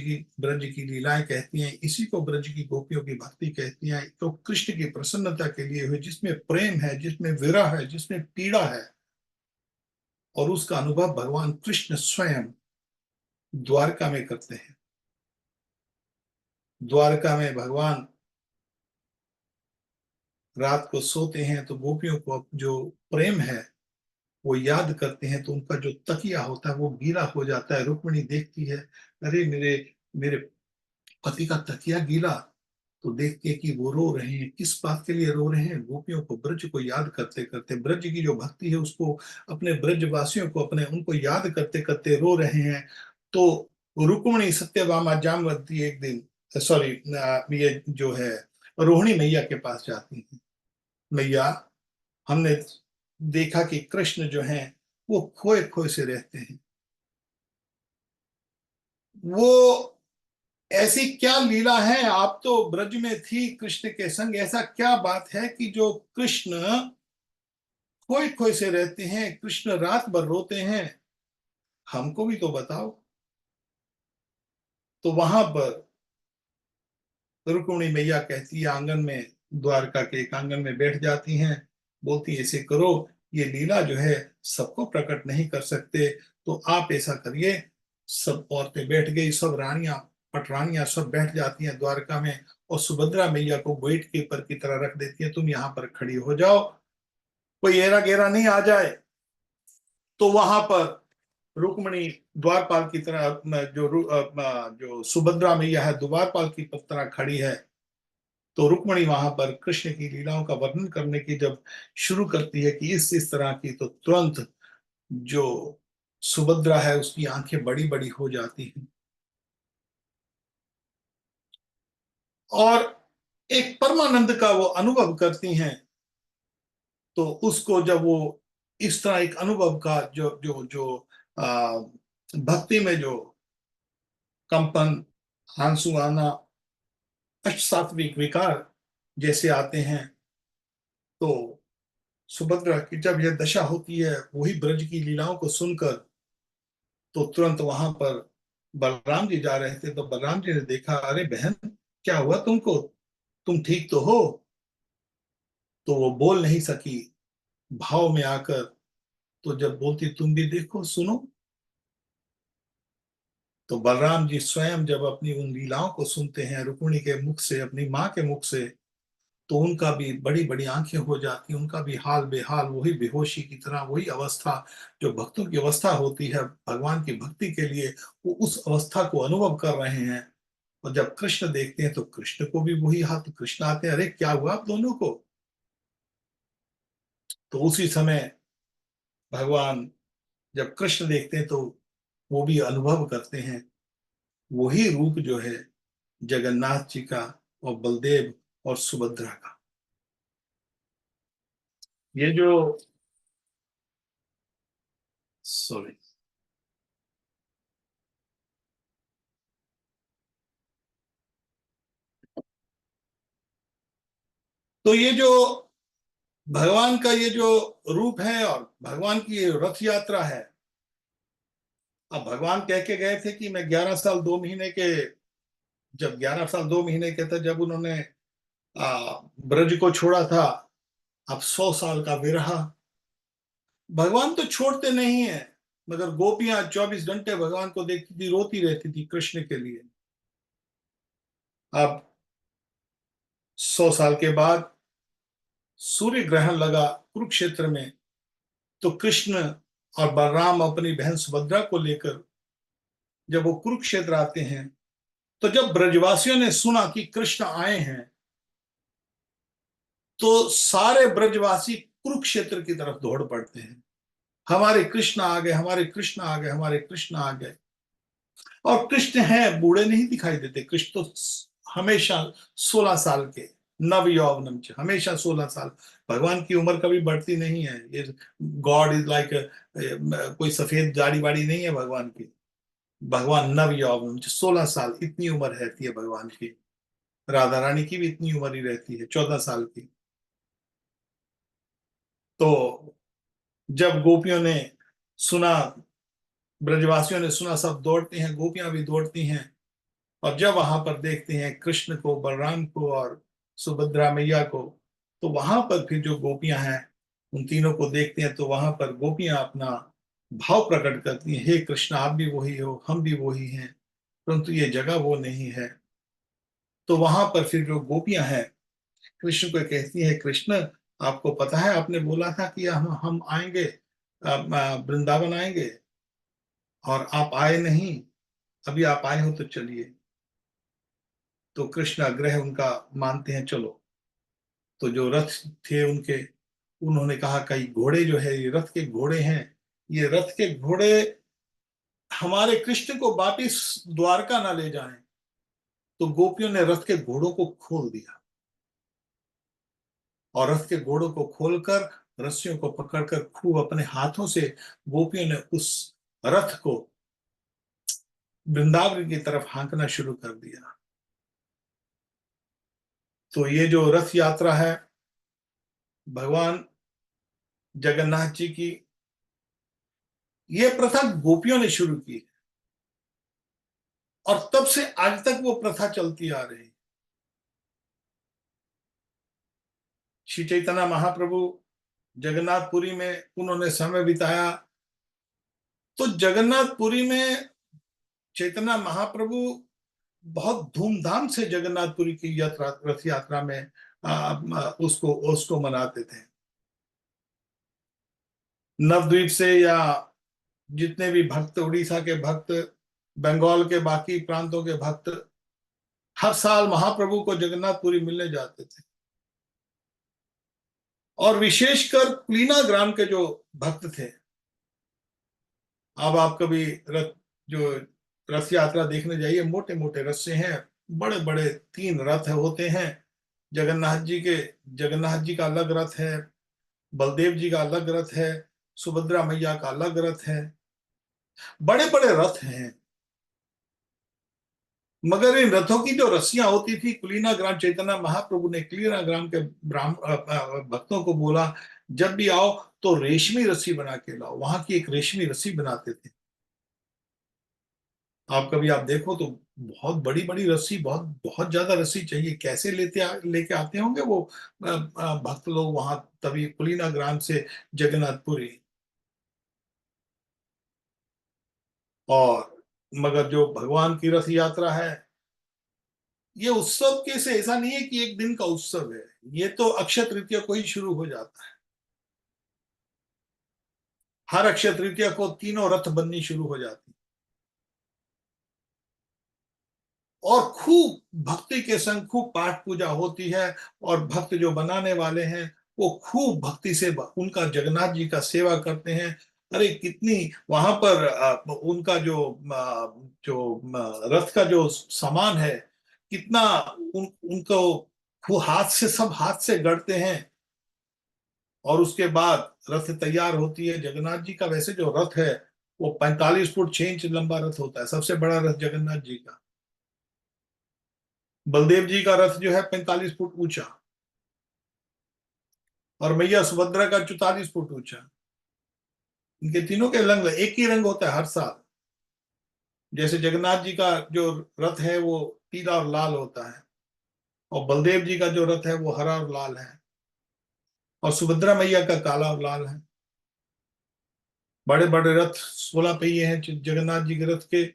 की लीलाएं कहती हैं, इसी को ब्रज की गोपियों की भक्ति कहती हैं। तो कृष्ण की प्रसन्नता के लिए हुए, जिसमें प्रेम है, जिसमें विरह है, जिसमें पीड़ा है, और उसका अनुभव भगवान कृष्ण स्वयं द्वारका में करते हैं। द्वारका में भगवान रात को सोते हैं तो गोपियों को जो प्रेम है वो याद करते हैं, तो उनका जो तकिया होता है वो गीला हो जाता है। रुक्मिणी देखती है, अरे मेरे मेरे पति का तकिया गीला। तो देखती है कि वो रो रहे हैं, किस बात के लिए रो रहे हैं? गोपियों को, ब्रज को याद करते करते, ब्रज की जो भक्ति है उसको, अपने ब्रजवासियों को, अपने उनको याद करते करते रो रहे हैं। तो रुक्मिणी सत्यभामा जामवती एक दिन, सॉरी, ये जो है रोहिणी मैया के पास जाती है। मैया, हमने देखा कि कृष्ण जो है वो खोए खोए से रहते हैं, वो ऐसी क्या लीला है? आप तो ब्रज में थी कृष्ण के संग, ऐसा क्या बात है कि जो कृष्ण खोए खोए से रहते हैं, कृष्ण रात भर रोते हैं? हमको भी तो बताओ। तो वहां पर रुक्मिणी मैया कहती है, आंगन में, द्वारका के एक आंगन में बैठ जाती हैं, बोलती ऐसे करो, ये लीला जो है सबको प्रकट नहीं कर सकते, तो आप ऐसा करिए। सब औरतें बैठ गई, सब रानियां, पटरानियां सब बैठ जाती हैं द्वारका में, और सुभद्रा मैया को वेट कीपर की तरह रख देती है, तुम यहाँ पर खड़ी हो जाओ, कोई एरा गेरा नहीं आ जाए। तो वहां पर रुक्मिणी द्वारपाल की तरह, जो सुभद्रा मैया है द्वारपाल की तरह खड़ी है। तो रुक्मिणी वहां पर कृष्ण की लीलाओं का वर्णन करने की जब शुरू करती है कि इस तरह की, तो तुरंत जो सुभद्रा है उसकी आंखें बड़ी बड़ी हो जाती हैं, और एक परमानंद का वो अनुभव करती हैं। तो उसको जब वो इस तरह एक अनुभव का जो जो जो आ, भक्ति में जो कंपन, आंसू आना, अष्टसात्विक विकार जैसे आते हैं, तो सुभद्रा की जब यह दशा होती है वही ब्रज की लीलाओं को सुनकर, तो तुरंत वहां पर बलराम जी जा रहे थे, तो बलराम जी ने देखा, अरे बहन क्या हुआ तुमको, तुम ठीक तो हो? तो वो बोल नहीं सकी भाव में आकर। तो जब बोलती, तुम भी देखो सुनो, तो बलराम जी स्वयं जब अपनी उन लीलाओं को सुनते हैं रुक्मिणी के मुख से, अपनी माँ के मुख से, तो उनका भी बड़ी बड़ी आंखें हो जाती हैं, उनका भी हाल बेहाल, वही बेहोशी की तरह, वही अवस्था जो भक्तों की अवस्था होती है भगवान की भक्ति के लिए, वो उस अवस्था को अनुभव कर रहे हैं। और जब कृष्ण देखते हैं तो कृष्ण को भी वही हाल, तो कृष्ण आते हैं, अरे क्या हुआ आप दोनों को? तो उसी समय भगवान जब कृष्ण देखते हैं तो वो भी अनुभव करते हैं वही रूप जो है जगन्नाथ जी का, और बलदेव और सुभद्रा का। ये जो, सॉरी, तो ये जो भगवान का ये जो रूप है और भगवान की ये रथ यात्रा है, अब भगवान कह के गए थे कि मैं 11 साल 2 महीने के, जब 11 साल 2 महीने के थे जब उन्होंने ब्रज को छोड़ा था, अब 100 साल का विरह। भगवान तो छोड़ते नहीं है, मगर गोपियां 24 घंटे भगवान को देखती थी, रोती रहती थी कृष्ण के लिए। अब 100 साल के बाद सूर्य ग्रहण लगा कुरुक्षेत्र में, तो कृष्ण और बलराम अपनी बहन सुभद्रा को लेकर जब वो कुरुक्षेत्र आते हैं, तो जब ब्रजवासियों ने सुना कि कृष्ण आए हैं, तो सारे ब्रजवासी कुरुक्षेत्र की तरफ दौड़ पड़ते हैं, हमारे कृष्ण आ गए, हमारे कृष्ण आ गए, हमारे कृष्ण आ गए। और कृष्ण हैं, बूढ़े नहीं दिखाई देते, कृष्ण तो हमेशा 16 साल के, नव यौवनम च, हमेशा 16 साल। भगवान की उम्र कभी बढ़ती नहीं है। ये गॉड इज लाइक, कोई सफेद दाढ़ी वाड़ी नहीं है भगवान की। भगवान नव यौवनम च, 16 साल इतनी उम्र रहती है भगवान की। राधा रानी की भी इतनी उम्र ही रहती है, 14 साल की। तो जब गोपियों ने सुना, ब्रजवासियों ने सुना, सब दौड़ते हैं, गोपियां भी दौड़ती हैं। और जब वहां पर देखते हैं कृष्ण को, बलराम को और सुभद्रा मैया को, तो वहां पर फिर जो गोपियां हैं उन तीनों को देखते हैं, तो वहां पर गोपियां अपना भाव प्रकट करती हैं, हे कृष्ण आप भी वही हो, हम भी वही हैं, परंतु ये जगह वो नहीं है। तो वहां पर फिर जो गोपियां हैं कृष्ण को कहती हैं, कृष्ण आपको पता है आपने बोला था कि हम आएंगे, वृंदावन आएंगे, और आप आए नहीं। अभी आप आए हो तो चलिए। तो कृष्ण आग्रह उनका मानते हैं, चलो। तो जो रथ थे उनके, उन्होंने कहा कई घोड़े जो है ये रथ के घोड़े हैं, ये रथ के घोड़े हमारे कृष्ण को वापिस द्वारका ना ले जाएं। तो गोपियों ने रथ के घोड़ों को खोल दिया, और रथ के घोड़ों को खोलकर रस्सियों को पकड़कर खूब अपने हाथों से गोपियों ने उस रथ को वृंदावन की तरफ हाँकना शुरू कर दिया। तो ये जो रथ यात्रा है भगवान जगन्नाथ जी की, ये प्रथा गोपियों ने शुरू की, और तब से आज तक वो प्रथा चलती आ रही। श्री चैतन्य महाप्रभु जगन्नाथपुरी में उन्होंने समय बिताया। तो जगन्नाथपुरी में चैतन्य महाप्रभु बहुत धूमधाम से जगन्नाथपुरी की यात्रा, रथ यात्रा में उसको उसको मनाते थे। नवद्वीप से या जितने भी भक्त, उड़ीसा के भक्त, बंगाल के बाकी प्रांतों के भक्त हर साल महाप्रभु को जगन्नाथपुरी मिलने जाते थे। और विशेषकर कुलीना ग्राम के जो भक्त थे, अब आप कभी रथ, जो रथ यात्रा देखने जाइए, मोटे मोटे रस्से हैं, बड़े बड़े 3 रथ होते हैं जगन्नाथ जी के। जगन्नाथ जी का अलग रथ है, बलदेव जी का अलग रथ है, सुभद्रा मैया का अलग रथ है, बड़े बड़े रथ हैं। मगर इन रथों की जो रस्सियां होती थी, कुलीना ग्राम, चैतन्य महाप्रभु ने कुलीना ग्राम के भक्तों को बोला, जब भी आओ तो रेशमी रस्सी बना के लाओ। वहां की एक रेशमी रस्सी बनाते थे। आप कभी आप देखो तो बहुत बड़ी बड़ी रस्सी, बहुत बहुत ज्यादा रस्सी चाहिए, कैसे लेके आते होंगे वो भक्त लोग वहां, तभी कुलीना ग्राम से जगन्नाथपुरी। और मगर जो भगवान की रथ यात्रा है, ये उत्सव के से ऐसा नहीं है कि एक दिन का उत्सव है। ये तो अक्षय तृतीया को ही शुरू हो जाता है। हर अक्षय तृतीया को तीनों रथ बननी शुरू हो जाती, और खूब भक्ति के संग खूब पाठ पूजा होती है। और भक्त जो बनाने वाले हैं वो खूब भक्ति से उनका जगन्नाथ जी का सेवा करते हैं। अरे कितनी वहां पर उनका जो रथ का जो सामान है, कितना उनको खूब हाथ से, सब हाथ से गढ़ते हैं। और उसके बाद रथ तैयार होती है। जगन्नाथ जी का वैसे जो रथ है वो 45 फुट 6 इंच लंबा रथ होता है, सबसे बड़ा रथ जगन्नाथ जी का। बलदेव जी का रथ जो है 45 फुट ऊंचा, और मैया सुभद्रा का 44 फुट ऊंचा। इनके तीनों के रंग एक ही रंग होता है हर साल। जैसे जगन्नाथ जी का जो रथ है वो पीला और लाल होता है, और बलदेव जी का जो रथ है वो हरा और लाल है, और सुभद्रा मैया का काला और लाल है। बड़े बड़े रथ 16 पहिए हैं जगन्नाथ जी के रथ के,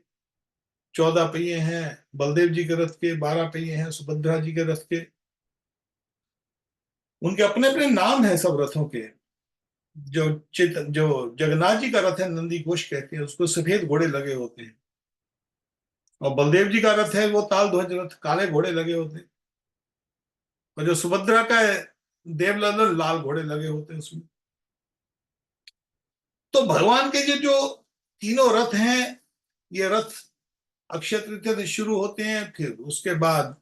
14 पहिए हैं बलदेव जी के रथ के, 12 पहिए हैं सुभद्रा जी के रथ के। उनके अपने अपने नाम हैं सब रथों के। जो जगन्नाथ जी का रथ है नंदी घोष कहते हैं उसको, सफेद घोड़े लगे होते हैं। और बलदेव जी का रथ है वो ताल ध्वज रथ, काले घोड़े लगे होते हैं। और जो सुभद्रा का है देवललन, लाल घोड़े लगे होते हैं उसमें। तो भगवान के जो तीनों रथ हैं, ये रथ अक्षय तृतीया से शुरू होते हैं, फिर उसके बाद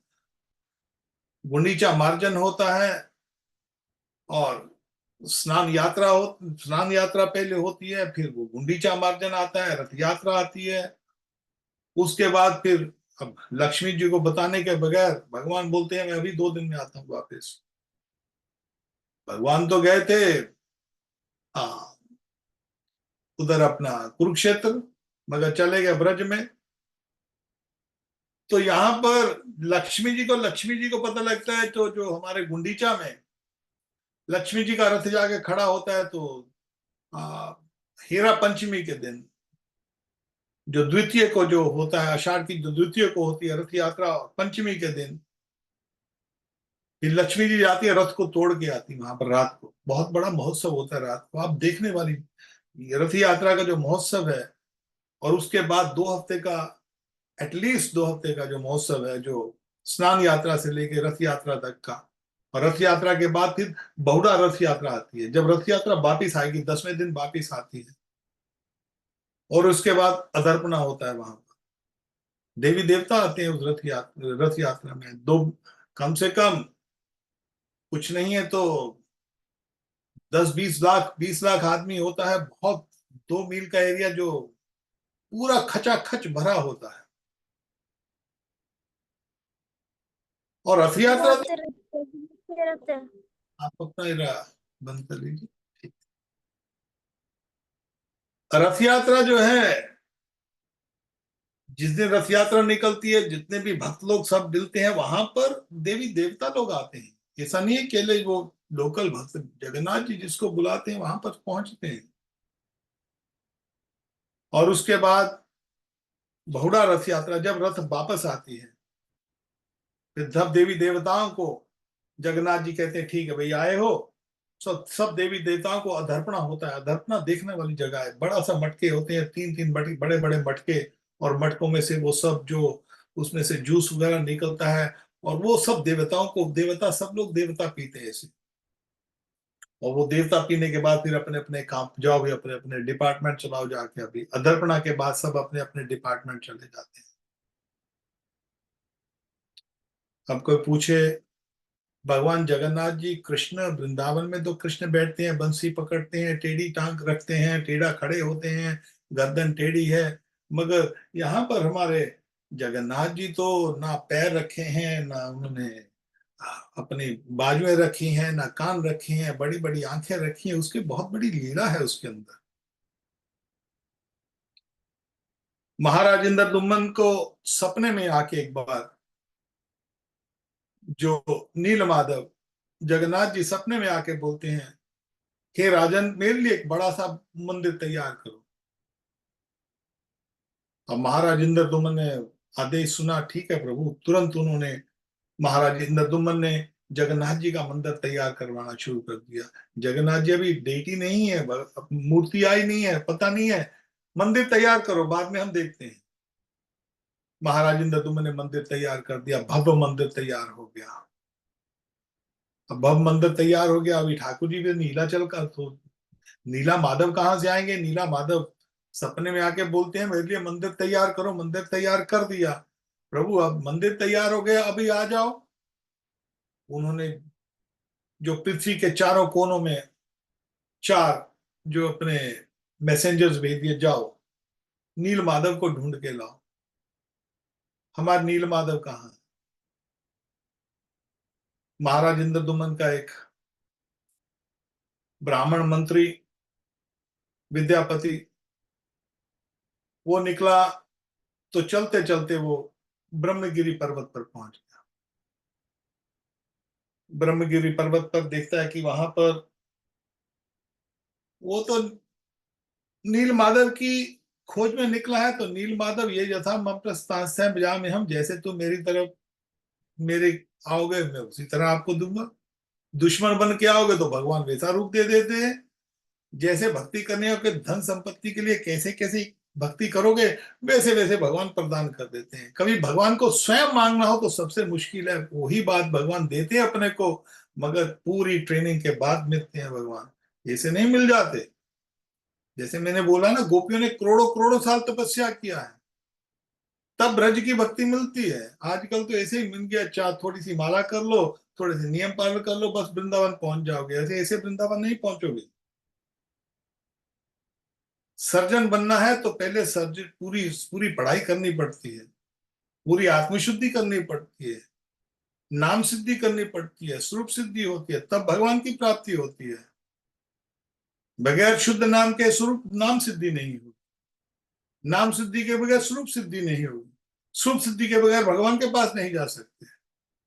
गुंडीचा मार्जन होता है और स्नान यात्रा पहले होती है, फिर वो गुंडीचा मार्जन आता है, रथ यात्रा आती है। उसके बाद फिर अब लक्ष्मी जी को बताने के बगैर भगवान बोलते हैं मैं अभी 2 दिन में आता हूँ वापस। भगवान तो गए थे हाँ उधर अपना कुरुक्षेत्र, मगर चले गए ब्रज में। तो यहाँ पर लक्ष्मी जी को पता लगता है, तो जो हमारे गुंडीचा में लक्ष्मी जी का रथ जाके खड़ा होता है, तो आ, हीरा पंचमी के दिन जो द्वितीय को जो होता है, आषाढ़ की जो द्वितीय को होती है रथ यात्रा, पंचमी के दिन फिर लक्ष्मी जी जाती है, रथ को तोड़ के आती है। वहां पर रात को बहुत बड़ा महोत्सव होता है, रात को आप देखने वाली रथ यात्रा का जो महोत्सव है। और उसके बाद 2 हफ्ते का, एटलीस्ट 2 हफ्ते का जो महोत्सव है, जो स्नान यात्रा से लेके रथ यात्रा तक का। और रथ यात्रा के बाद फिर बहुड़ा रथ यात्रा आती है, जब रथ यात्रा वापिस आएगी 10वें दिन वापिस आती है। और उसके बाद अदर्पणा होता है, वहां पर देवी देवता आते हैं उस रथ यात्रा में। दो, कम से कम कुछ नहीं है तो 10-20 लाख, 20 लाख आदमी होता है। बहुत 2 मील का एरिया जो पूरा खचाखच भरा होता है। और रथ यात्रा
बहुत रहते हैं।
आप अपना एरा बंद कर लीजिए, ठीक। रथ यात्रा जो है, जिस दिन रथ यात्रा निकलती है, जितने भी भक्त लोग सब मिलते हैं वहां पर, देवी देवता लोग आते हैं। ऐसा नहीं है केवल वो लोकल भक्त, जगन्नाथ जी जिसको बुलाते हैं वहां पर पहुंचते हैं। और उसके बाद बहुड़ा रथ यात्रा, जब रथ वापस आती है, फिर सब देवी देवताओं को जगन्नाथ जी कहते हैं ठीक है भाई आए हो। सब सब देवी देवताओं को अधर्पणा होता है। अधर्पणा देखने वाली जगह है, बड़ा सा मटके होते हैं, 3-3 बड़े बड़े मटके। और मटकों में से वो सब जो उसमें से जूस वगैरह निकलता है, और वो सब देवताओं को, देवता सब लोग देवता पीते हैं ऐसे। और वो देवता पीने के बाद फिर अपने अपने काम जाओ भी, अपने अपने डिपार्टमेंट चलाओ जाके। अभी अधर्पणा के बाद सब अपने अपने डिपार्टमेंट चले जाते हैं। अब कोई पूछे भगवान जगन्नाथ जी कृष्ण वृंदावन में तो कृष्ण बैठते हैं, बंसी पकड़ते हैं, टेढ़ी टांग रखते हैं, टेढ़ा खड़े होते हैं, गर्दन टेढ़ी है। मगर यहाँ पर हमारे जगन्नाथ जी तो ना पैर रखे हैं, ना उन्होंने अपनी बाजुएं रखी हैं, ना कान रखे हैं, बड़ी बड़ी आंखें रखी हैं। उसकी बहुत बड़ी लीला है उसके अंदर। महाराज इंद्रदुम्न को सपने में आके एक बार जो नील माधव, जगन्नाथ जी सपने में आके बोलते हैं हे राजन मेरे लिए एक बड़ा सा मंदिर तैयार करो। अब महाराज इंद्रदुम्न ने आदेश सुना, ठीक है प्रभु। तुरंत उन्होंने, महाराज इंद्रदुम्न ने जगन्नाथ जी का मंदिर तैयार करवाना शुरू कर दिया। जगन्नाथ जी अभी डेटी नहीं है, मूर्ति आई नहीं है, पता नहीं है, मंदिर तैयार करो बाद में हम देखते हैं। महाराज इंद्रदुम्न ने मंदिर तैयार कर दिया, भव्य मंदिर तैयार हो गया। अब भव्य मंदिर तैयार हो गया। अभी ठाकुर जी भी नीलाचल का, तो नीला माधव कहाँ से आएंगे। नीला माधव सपने में आके बोलते हैं मेरे लिए मंदिर तैयार करो। मंदिर तैयार कर दिया। प्रभु अब मंदिर तैयार हो गया, अभी आ जाओ। उन्होंने जो पृथ्वी के चारों कोनों में 4 जो अपने मैसेंजर्स भेज दिए, जाओ नील माधव को ढूंढ के लाओ। हमारा नील माधव कहाँ है। महाराज इंद्रदुम्न का एक ब्राह्मण मंत्री, विद्यापति, वो निकला, तो चलते चलते वो ब्रह्मगिरी पर्वत पर पहुंच गया। ब्रह्मगिरी पर्वत पर देखता है कि वहां पर वो तो नील माधव की खोज में निकला है। तो नील माधव ये यथा मम प्रस्तास्यं भजामि हम, जैसे तुम मेरी तरफ मेरे आओगे मैं उसी तरह आपको दूंगा। दुश्मन बन के आओगे तो भगवान वैसा रूप दे देते हैं। जैसे भक्ति करने के धन संपत्ति के लिए कैसे कैसे भक्ति करोगे, वैसे वैसे भगवान प्रदान कर देते हैं। कभी भगवान को स्वयं मांगना हो तो सबसे मुश्किल है, वही बात भगवान देते हैं अपने को, मगर पूरी ट्रेनिंग के बाद मिलते हैं भगवान, ऐसे नहीं मिल जाते। जैसे मैंने बोला ना, गोपियों ने करोड़ों करोड़ों साल तपस्या किया है, तब ब्रज की भक्ति मिलती है। आजकल तो ऐसे ही मिल गया, चाह थोड़ी सी माला कर लो, थोड़े से नियम पालन कर लो, बस वृंदावन पहुंच जाओगे। ऐसे ऐसे वृंदावन नहीं पहुंचोगे। सर्जन बनना है तो पहले सर्जन पूरी पूरी पढ़ाई करनी पड़ती है, पूरी आत्मशुद्धि करनी पड़ती है, नाम सिद्धि करनी पड़ती है, स्वरूप सिद्धि होती है, तब भगवान की प्राप्ति होती है। बगैर शुद्ध नाम के स्वरूप नाम सिद्धि नहीं होगी, नाम सिद्धि के बगैर स्वरूप सिद्धि नहीं होगी, स्वरूप सिद्धि के बगैर भगवान के पास नहीं जा सकते,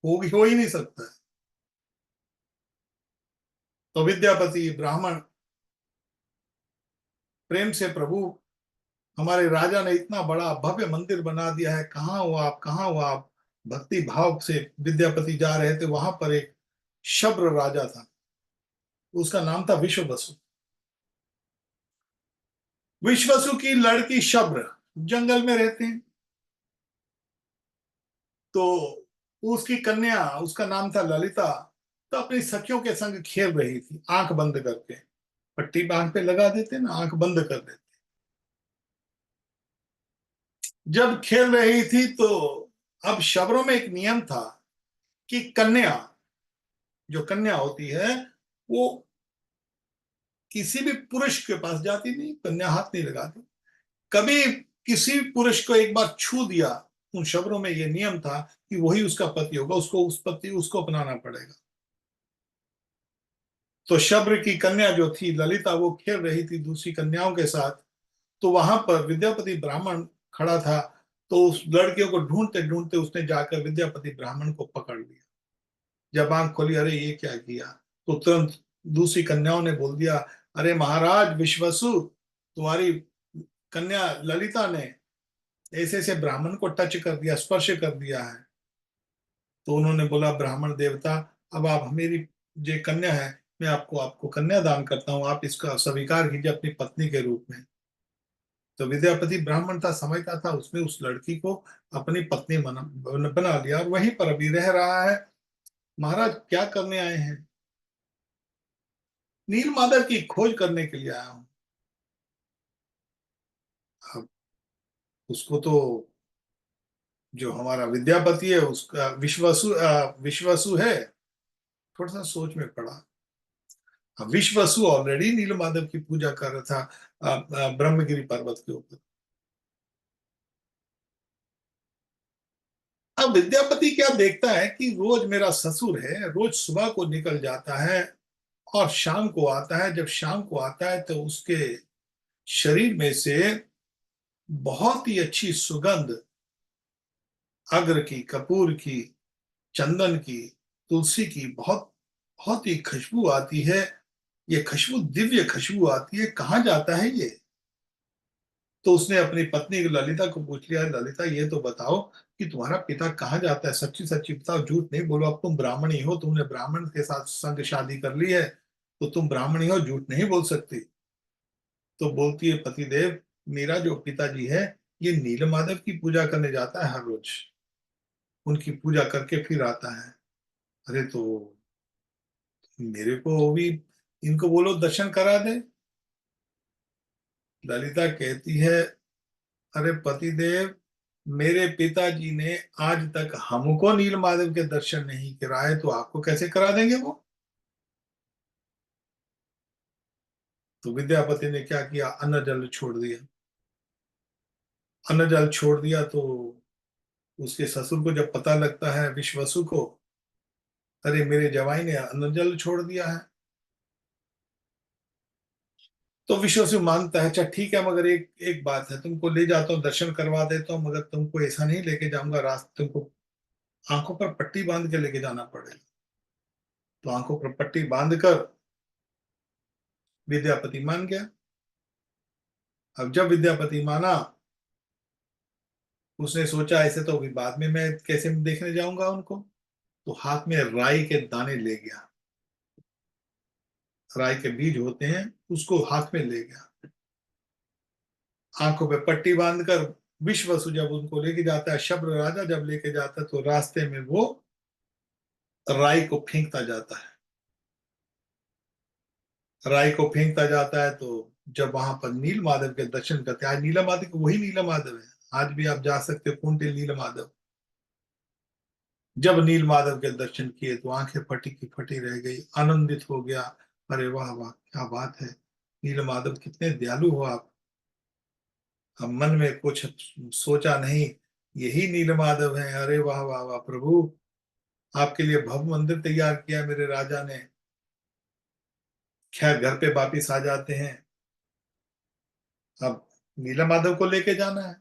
हो ही नहीं सकता है। तो विद्यापति ब्राह्मण प्रेम से प्रभु, हमारे राजा ने इतना बड़ा भव्य मंदिर बना दिया है, कहाँ हो आप, कहाँ हो आप। भक्ति भाव से विद्यापति जा रहे थे, वहां पर एक शब्र राजा था, उसका नाम था विश्व बसु। विश्वसु की लड़की शब्र जंगल में रहते हैं, तो उसकी कन्या, उसका नाम था ललिता, तो अपनी सखियों के संग खेल रही थी, आंख बंद करके। पट्टी आंख पे लगा देते ना, आंख बंद कर देते। जब खेल रही थी तो अब शबरों में एक नियम था कि कन्या, जो कन्या होती है, वो किसी भी पुरुष के पास जाती नहीं, कन्या हाथ नहीं लगाती। कभी किसी पुरुष को एक बार छू दिया, उन शबरों में यह नियम था कि वही उसका पति होगा, उसको उस पति उसको अपनाना पड़ेगा। तो शब्र की कन्या जो थी ललिता, वो खेल रही थी दूसरी कन्याओं के साथ। तो वहां पर विद्यापति ब्राह्मण खड़ा था, तो उस लड़कियों को ढूंढते ढूंढते उसने जाकर विद्यापति ब्राह्मण को पकड़ लिया। जब आंख खोली, अरे ये क्या किया, तो तुरंत दूसरी कन्याओं ने बोल दिया, अरे महाराज विश्वसु, तुम्हारी कन्या ललिता ने ऐसे ऐसे ब्राह्मण को टच कर दिया, स्पर्श कर दिया है। तो उन्होंने बोला, ब्राह्मण देवता, अब आप मेरी जो कन्या है, मैं आपको आपको कन्या दान करता हूं, आप इसका स्वीकार कीजिए अपनी पत्नी के रूप में। तो विद्यापति ब्राह्मण था, समझता था, उसने उस लड़की को अपनी पत्नी बना लिया और वहीं पर अभी रह रहा है। महाराज क्या करने आए हैं? नील माधव की खोज करने के लिए आया हूं। अब उसको तो, जो हमारा विद्यापति है उसका विश्वसु है, थोड़ा सा सोच में पड़ा। अब विश्वसु ऑलरेडी नील माधव की पूजा कर रहा था ब्रह्मगिरी पर्वत के ऊपर। अब विद्यापति क्या देखता है कि रोज मेरा ससुर है, रोज सुबह को निकल जाता है और शाम को आता है। जब शाम को आता है तो उसके शरीर में से बहुत ही अच्छी सुगंध, अग्र की, कपूर की, चंदन की, तुलसी की बहुत बहुत ही खुशबू आती है। ये खुशबू दिव्य खुशबू आती है, कहाँ जाता है ये? तो उसने अपनी पत्नी ललिता को पूछ लिया, ललिता ये तो बताओ कि तुम्हारा पिता कहाँ जाता है, सच्ची सच्ची बताओ, झूठ नहीं बोलो। अब तुम ब्राह्मणी हो, तुमने ब्राह्मण के साथ संग शादी कर ली है, तो तुम ब्राह्मणी हो, झूठ नहीं बोल सकती। तो बोलती है, पतिदेव, मेरा जो पिताजी है, ये नील माधव की पूजा करने जाता है हर रोज, उनकी पूजा करके फिर आता है। अरे तो मेरे को भी इनको बोलो दर्शन करा दे। ललिता कहती है, अरे पतिदेव, मेरे पिताजी ने आज तक हमको नील माधव के दर्शन नहीं कराए, तो आपको कैसे करा देंगे वो? तो विद्यापति ने क्या किया, अन्न जल छोड़ दिया। अन्न जल छोड़ दिया तो उसके ससुर को जब पता लगता है, विश्वसु को, अरे मेरे जवाई ने अन्न जल छोड़ दिया है, तो विश्वसु मानता है, अच्छा ठीक है, मगर एक एक बात है, तुमको ले जाता हूँ, दर्शन करवा देता हूँ, मगर तुमको ऐसा नहीं लेके जाऊंगा, रास्ते तुमको आंखों पर पट्टी बांध के लेके जाना पड़ेगा। तो आंखों पर पट्टी बांध कर विद्यापति मान गया। अब जब विद्यापति माना, उसने सोचा ऐसे तो अभी बाद में मैं कैसे देखने जाऊंगा उनको, तो हाथ में राई के दाने ले गया, राई के बीज होते हैं, उसको हाथ में ले गया। आंखों पे पट्टी बांधकर विश्वसु जब उनको लेके जाता है, शब्र राजा जब लेके जाता है, तो रास्ते में वो राई को फेंकता जाता है, राय को फेंकता जाता है। तो जब वहां पर नील माधव के दर्शन करते हैं, आज नीला माधव वही नीला माधव है, आज भी आप जा सकते हो कुंटिल नील माधव। जब नील माधव के दर्शन किए तो आंखें फटी की फटी रह गई, आनंदित हो गया। अरे वाह वाह, क्या बात है, नील माधव कितने दयालु हो आप। अब मन में कुछ सोचा नहीं, यही नील माधव है। अरे वाह वाह वाह प्रभु, आपके लिए भव्य मंदिर तैयार किया मेरे राजा ने। खैर घर पे वापिस आ जाते हैं। अब नीला माधव को लेके जाना है।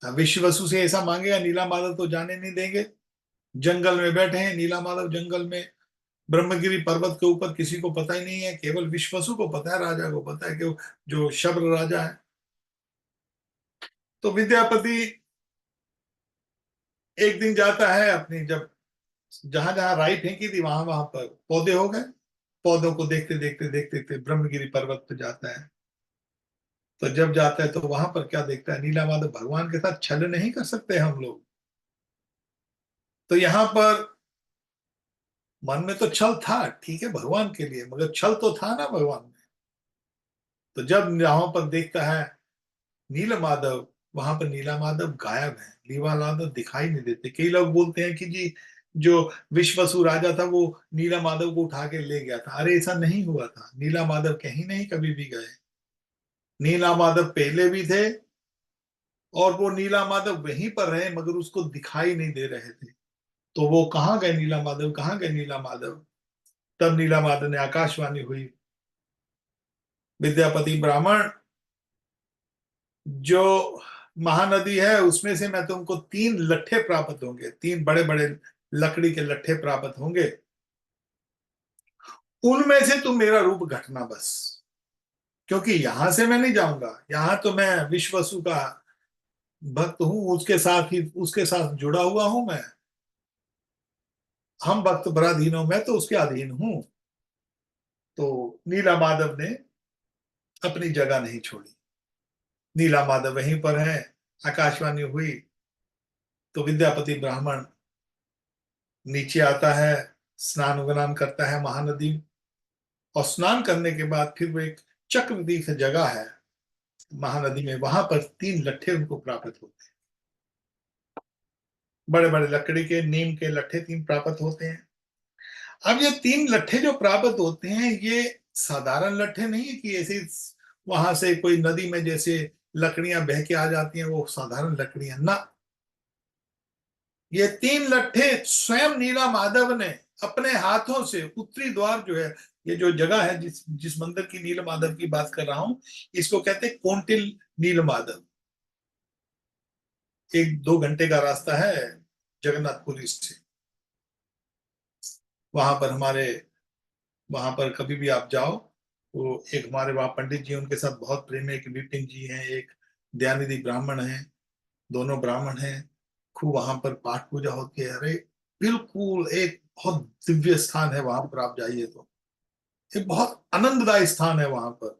अब विश्व वसु से ऐसा मांगेगा, नीला माधव तो जाने नहीं देंगे। जंगल में बैठे हैं नीला माधव, जंगल में ब्रह्मगिरी पर्वत के ऊपर, किसी को पता ही नहीं है, केवल विश्वसु को पता है, राजा को पता है कि वो जो शब्र राजा है। तो विद्यापति एक दिन जाता है अपनी, जब जहां जहां राई फेंकी थी वहां वहां पर पौधे हो गए। पौधों को देखते देखते देखते देखते ब्रह्मगिरी पर्वत पे जाता है। तो जब जाता है तो वहां पर क्या देखता है, नीला माधव भगवान के साथ छल नहीं कर सकते हम लोग। तो यहाँ पर मन में तो छल था, ठीक है भगवान के लिए, मगर छल तो था ना भगवान में। तो जब यहाँ पर देखता है नील माधव, वहां पर नीला माधव गायब है, नीला माधव दिखाई नहीं देते। कई लोग बोलते हैं कि जी जो विश्वसु राजा था वो नीला माधव को उठा के ले गया था। अरे ऐसा नहीं हुआ था, नीला माधव कहीं नहीं कभी भी गए। नीला माधव पहले भी थे और वो नीला माधव वहीं पर रहे, मगर उसको दिखाई नहीं दे रहे थे। तो वो कहाँ गए नीला माधव, कहाँ गए नीला माधव। तब नीला माधव ने आकाशवाणी हुई, विद्यापति ब्राह्मण, जो महानदी है उसमें से मैं तुमको 3 लट्ठे प्राप्त होंगे, 3 बड़े बड़े लकड़ी के लट्ठे प्राप्त होंगे, उनमें से तुम मेरा रूप घटना बस। क्योंकि यहां से मैं नहीं जाऊंगा, यहां तो मैं विश्वसु का भक्त हूं, उसके साथ ही उसके साथ जुड़ा हुआ हूं मैं। हम भक्त पराधीन हो, मैं तो उसके अधीन हूं। तो नीला माधव ने अपनी जगह नहीं छोड़ी, नीला माधव वहीं पर है। आकाशवाणी हुई तो विद्यापति ब्राह्मण नीचे आता है, स्नान वनान करता है महानदी। और स्नान करने के बाद फिर वो एक चक्रतीर्थ जगह है महानदी में, वहां पर 3 लट्ठे उनको प्राप्त होते हैं। बड़े बड़े लकड़ी के नीम के लट्ठे 3 प्राप्त होते हैं। अब ये 3 लट्ठे जो प्राप्त होते हैं, ये साधारण लट्ठे नहीं है कि ऐसे वहां से कोई नदी में जैसे लकड़ियां बह के आ जाती हैं, वो साधारण लकड़ियां ना। ये 3 लट्ठे स्वयं नीला माधव ने अपने हाथों से, उत्तरी द्वार जो है, ये जो जगह है जिस जिस मंदिर की नील माधव की बात कर रहा हूं, इसको कहते हैं कोंटिल नील माधव। 1-2 घंटे का रास्ता है जगन्नाथपुरी से। वहां पर हमारे, वहां पर कभी भी आप जाओ तो एक हमारे वहां पंडित जी, उनके साथ बहुत प्रेम है, एक विपिन जी हैं, एक दयानिधि ब्राह्मण हैं, दोनों ब्राह्मण हैं। खूब वहां पर पाठ पूजा होती है। अरे बिल्कुल एक बहुत दिव्य स्थान है, वहां पर आप जाइए तो एक बहुत आनंददायी स्थान है वहां पर।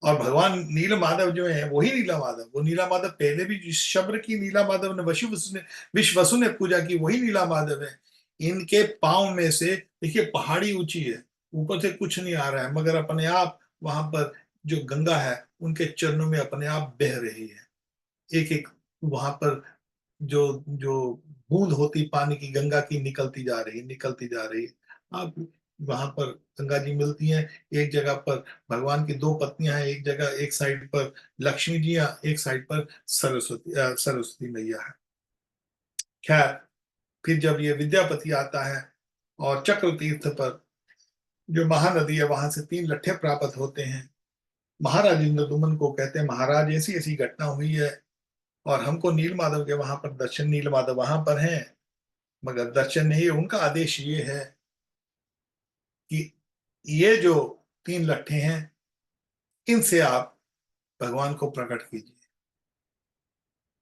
और भगवान नील माधव जो है वही नीला माधव, वो नीला माधव पहले भी जिस शब्द की नीला माधव ने विश्व वसु ने पूजा की, वही नीला माधव है। इनके पांव में से देखिए, पहाड़ी ऊंची है, ऊपर से कुछ नहीं आ रहा है, मगर अपने आप वहां पर जो गंगा है उनके चरणों में अपने आप बह रही है। एक एक वहां पर जो जो बूंद होती पानी की, गंगा की, निकलती जा रही, निकलती जा रही। आप वहां पर गंगा जी मिलती हैं। एक जगह पर भगवान की 2 पत्नियां हैं, एक जगह एक साइड पर लक्ष्मी जी हैं, एक साइड पर सरस्वती मैया है। खैर फिर जब ये विद्यापति आता है और चक्र तीर्थ पर जो महानदी है वहां से 3 लट्ठे प्राप्त होते हैं। महाराज इंद्रदुमन को कहते हैं, महाराज ऐसी ऐसी घटना हुई है और हमको नील माधव के वहां पर दर्शन, नील माधव वहां पर हैं मगर दर्शन नहीं है। उनका आदेश ये है कि ये जो 3 लट्ठे हैं, इनसे आप भगवान को प्रकट कीजिए।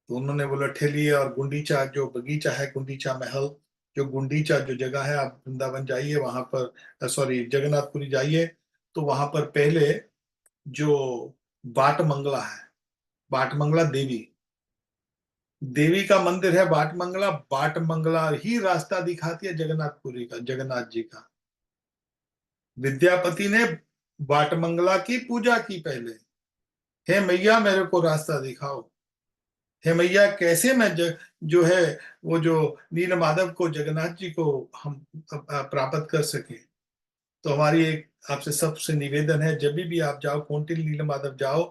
तो उन्होंने वो लट्ठे लिए और गुंडीचा जो बगीचा है, गुंडीचा महल, जो गुंडीचा जो जगह है, आप वृंदावन जाइए वहां पर, सॉरी जगन्नाथपुरी जाइए, तो वहां पर पहले जो बाट मंगला है, बाट मंगला देवी, देवी का मंदिर है बाट मंगला। बाट मंगला ही रास्ता दिखाती है जगन्नाथपुरी का, जगन्नाथ जी का। विद्यापति ने बाटमंगला की पूजा की पहले, हे मैया मेरे को रास्ता दिखाओ। हे मैया कैसे मैं जो है वो जो नील माधव को, जगन्नाथ जी को हम प्राप्त कर सके। तो हमारी एक आपसे सबसे निवेदन है, जब भी आप जाओ, कौंटिल नील माधव जाओ,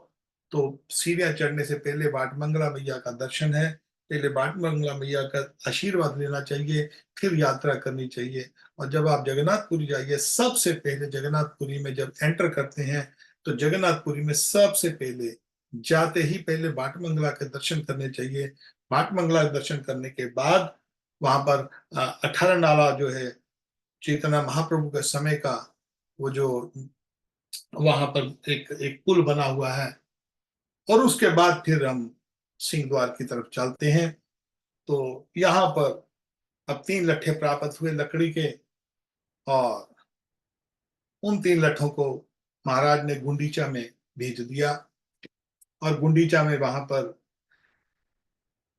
तो सीढ़ियां चढ़ने से पहले बाट मंगला मैया का दर्शन है, पहले बाट मंगला मैया का आशीर्वाद लेना चाहिए, फिर यात्रा करनी चाहिए। और जब आप जगन्नाथपुरी जाइए, सबसे पहले जगन्नाथपुरी में जब एंटर करते हैं, तो जगन्नाथपुरी में सबसे पहले जाते ही पहले बाट मंगला के दर्शन करने चाहिए। बाट मंगला के दर्शन करने के बाद वहां पर 18 नाला जो है चैतन्य महाप्रभु के समय का, वो जो वहां पर एक एक पुल बना हुआ है, और उसके बाद फिर हम सिंह द्वार की तरफ चलते हैं। तो यहाँ पर अब 3 लट्ठे प्राप्त हुए लकड़ी के, और उन 3 लट्ठों को महाराज ने गुंडीचा में भेज दिया। और गुंडीचा में वहां पर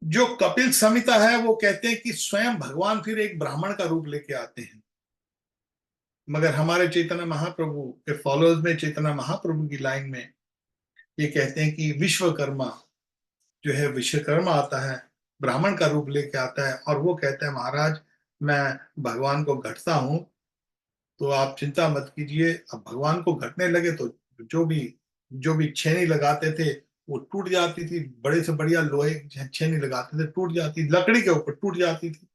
जो कपिल संहिता है, वो कहते हैं कि स्वयं भगवान फिर एक ब्राह्मण का रूप लेके आते हैं। मगर हमारे चैतन्य महाप्रभु के फॉलोअर्स में, चैतन्य महाप्रभु की लाइन में ये कहते हैं कि विश्वकर्मा जो है, विश्वकर्मा आता है, ब्राह्मण का रूप लेके आता है, और वो कहता है महाराज मैं भगवान को घटता हूं, तो आप चिंता मत कीजिए। अब भगवान को घटने लगे तो जो भी जो भी छेनी लगाते थे वो टूट जाती थी, बड़े से बढ़िया लोहे की छेनी लगाते थे, टूट जाती, लकड़ी के ऊपर टूट जाती थी।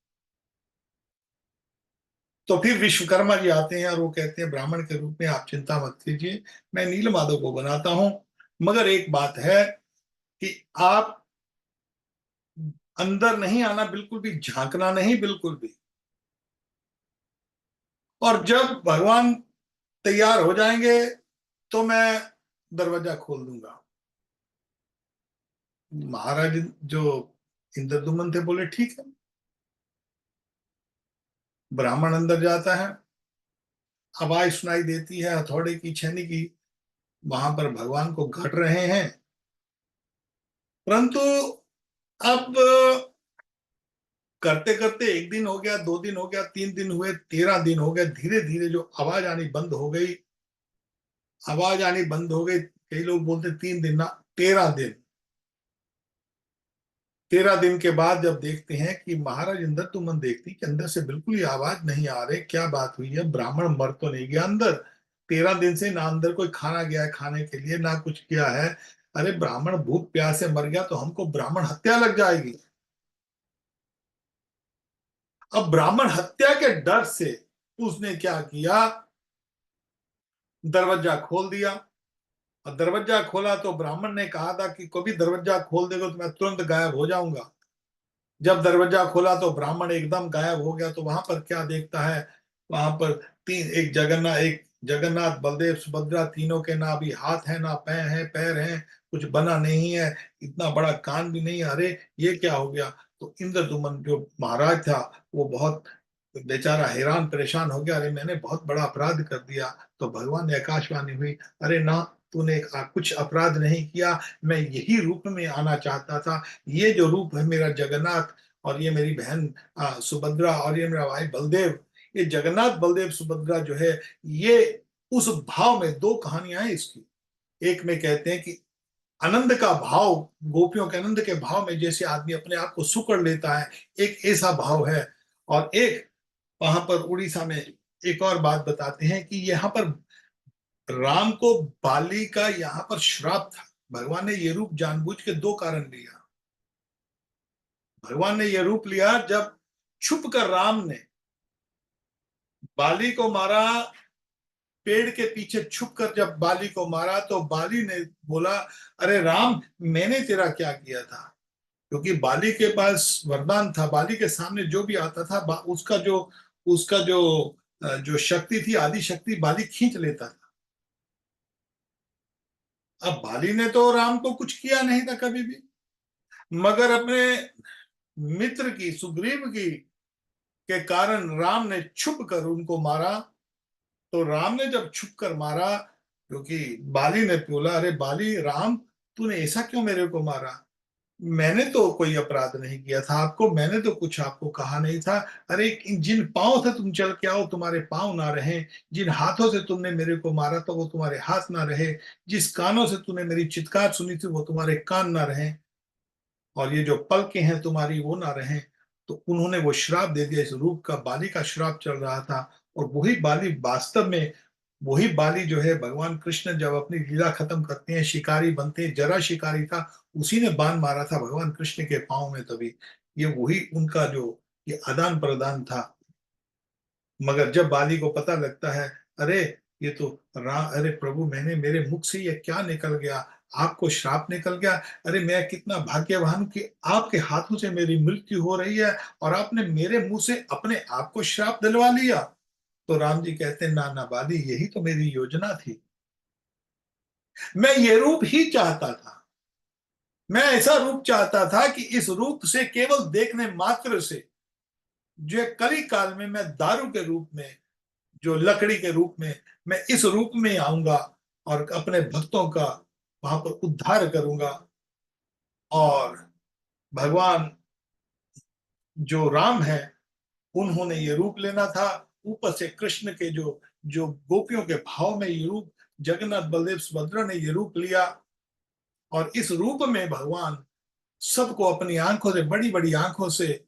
तो फिर विश्वकर्मा जी आते हैं और वो कहते हैं ब्राह्मण के रूप में आप चिंता मत कीजिए, मैं नील माधव को बनाता हूं, मगर एक बात है कि आप अंदर नहीं आना, बिल्कुल भी झांकना नहीं, बिल्कुल भी। और जब भगवान तैयार हो जाएंगे तो मैं दरवाजा खोल दूंगा। महाराज जो इंद्रदुमन थे बोले ठीक है। ब्राह्मण अंदर जाता है, आवाज सुनाई देती है हथौड़े की, छेनी की, वहां पर भगवान को घट रहे हैं। परंतु अब करते करते 1 दिन हो गया, 2 दिन हो गया, 3 दिन हुए, 13 दिन हो गए, धीरे धीरे जो आवाज आनी बंद हो गई, आवाज आनी बंद हो गई। कई लोग बोलते 3 दिन ना, 13 दिन। 13 दिन के बाद जब देखते हैं कि महाराज इंद्र तुमन देखती कि अंदर से बिल्कुल ही आवाज नहीं आ रही, क्या बात हुई है, ब्राह्मण मर तो नहीं गया अंदर? 13 दिन से ना अंदर कोई खाना गया है खाने के लिए, ना कुछ किया है। अरे ब्राह्मण भूख प्यास से मर गया तो हमको ब्राह्मण हत्या लग जाएगी। अब ब्राह्मण हत्या के डर से उसने क्या किया, दरवाजा खोल दिया। और दरवाजा खोला तो ब्राह्मण ने कहा था कि कभी दरवाजा खोल देगा तो मैं तुरंत गायब हो जाऊंगा। जब दरवाजा खोला तो ब्राह्मण एकदम गायब हो गया। तो वहां पर क्या देखता है, वहां पर एक जगन्नाथ बलदेव सुभद्रा, तीनों के ना भी हाथ है ना पैर है, कुछ बना नहीं है, इतना बड़ा कान भी नहीं है। अरे ये क्या हो गया? तो इंद्रदुमन जो महाराज था वो बहुत बेचारा हैरान परेशान हो गया, अरे मैंने बहुत बड़ा अपराध कर दिया। तो भगवान ने आकाशवाणी हुई, अरे ना, तूने कुछ अपराध नहीं किया, मैं यही रूप में आना चाहता था। ये जो रूप है मेरा जगन्नाथ, और ये मेरी बहन सुभद्रा, और ये मेरा भाई बलदेव, ये जगन्नाथ बलदेव सुभद्रा जो है, ये उस भाव में 2 कहानियां हैं इसकी। एक में कहते हैं कि आनंद का भाव, गोपियों के आनंद के भाव में जैसे आदमी अपने आप को सुकड़ लेता है, एक ऐसा भाव है। और एक वहां पर उड़ीसा में एक और बात बताते हैं कि यहाँ पर राम को बाली का यहाँ पर श्राप था। भगवान ने ये रूप जानबूझ के 2 कारण लिया। भगवान ने ये रूप लिया जब छुप कर राम ने बाली को मारा, पेड़ के पीछे छुप कर जब बाली को मारा, तो बाली ने बोला, अरे राम, मैंने तेरा क्या किया था? क्योंकि बाली के पास वरदान था, बाली के सामने जो भी आता था उसका जो शक्ति थी, आदि शक्ति, बाली खींच लेता था। अब बाली ने तो राम को कुछ किया नहीं था कभी भी, मगर अपने मित्र की, सुग्रीव की के कारण राम ने छुप कर उनको मारा। तो राम ने जब छुप कर मारा, क्योंकि बाली ने बोला, अरे बाली, राम, तूने ऐसा क्यों मेरे को मारा? मैंने तो कोई अपराध नहीं किया था आपको, मैंने तो कुछ आपको कहा नहीं था। अरे जिन पांव से तुम चल के आओ तुम्हारे पांव ना रहे, जिन हाथों से तुमने मेरे को मारा तो वो तुम्हारे हाथ ना रहे, जिस कानों से तूने मेरी चित्कार सुनी थी वो तुम्हारे कान ना रहे। और ये जो पलकें हैं तुम्हारी वो ना रहें। तो उन्होंने वो श्राप दे दिया। इस रूप का बाली का श्राप चल रहा था। और वही बाली वास्तव में, वही बाली जो है, भगवान कृष्ण जब अपनी लीला खत्म करते हैं, शिकारी बनते हैं, जरा शिकारी था, उसी ने बाण मारा था भगवान कृष्ण के पांव में। तभी ये वही उनका जो ये आदान प्रदान था। मगर जब बाली को पता लगता है, अरे ये तो अरे प्रभु, मैंने, मेरे मुख से ये क्या निकल गया, आपको श्राप निकल गया। अरे मैं कितना भाग्यवान हूं कि आपके हाथों से मेरी मृत्यु हो रही है और आपने मेरे मुंह से अपने आप को श्राप दिलवा लिया। तो राम जी कहते हैं, ना ना बाली, यही तो मेरी योजना थी। मैं ये रूप ही चाहता था। मैं ऐसा रूप चाहता था कि इस रूप से केवल देखने मात्र से, जो कली काल में मैं दारू के रूप में, जो लकड़ी के रूप में, मैं इस रूप में आऊंगा और अपने भक्तों का वहां पर उद्धार करूंगा। और भगवान जो राम है, उन्होंने ये रूप लेना था। ऊपर से कृष्ण के जो जो गोपियों के भाव में ये रूप, जगन्नाथ बलदेव सुभद्रा ने ये रूप लिया। और इस रूप में भगवान सबको अपनी आंखों से, बड़ी बड़ी आंखों से,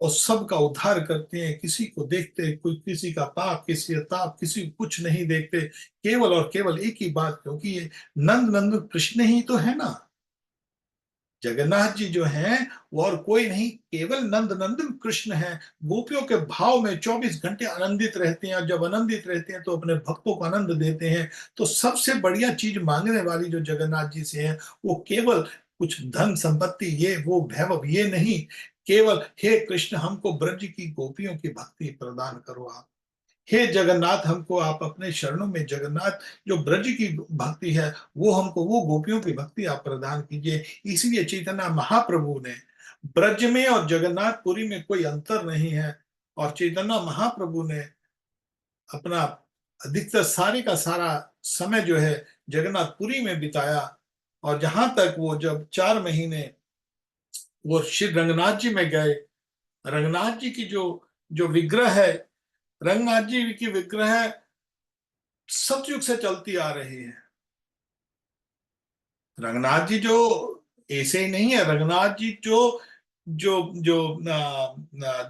और सबका उद्धार करते हैं। किसी को देखते, कोई किसी का पाप, किसी का ताप, किसी को कुछ नहीं देखते। केवल और केवल एक ही बात, क्योंकि ये नंद नंद कृष्ण ही तो है ना। जगन्नाथ जी जो हैं वो और कोई नहीं, केवल नंद नंदन कृष्ण है। गोपियों के भाव में 24 घंटे आनंदित रहते हैं। और जब आनंदित रहते हैं तो अपने भक्तों को आनंद देते हैं। तो सबसे बढ़िया चीज मांगने वाली जो जगन्नाथ जी से है, वो केवल कुछ धन संपत्ति, ये वो वैभव, ये नहीं। केवल, हे कृष्ण, हमको ब्रज की गोपियों की भक्ति प्रदान करो आप। हे जगन्नाथ, हमको आप अपने शरणों में, जगन्नाथ जो ब्रज की भक्ति है, वो हमको, वो गोपियों की भक्ति आप प्रदान कीजिए। इसलिए चैतन्य महाप्रभु ने, ब्रज में और जगन्नाथपुरी में कोई अंतर नहीं है। और चैतन्य महाप्रभु ने अपना अधिकतर सारे का सारा समय जो है जगन्नाथपुरी में बिताया। और जहां तक वो जब 4 महीने वो श्री रंगनाथ जी में गए, रंगनाथ जी की जो जो विग्रह है, रंगनाथ जी की विग्रह सतयुग से चलती आ रही है। रंगनाथ जी जो ऐसे ही नहीं है। रंगनाथ जी जो जो जो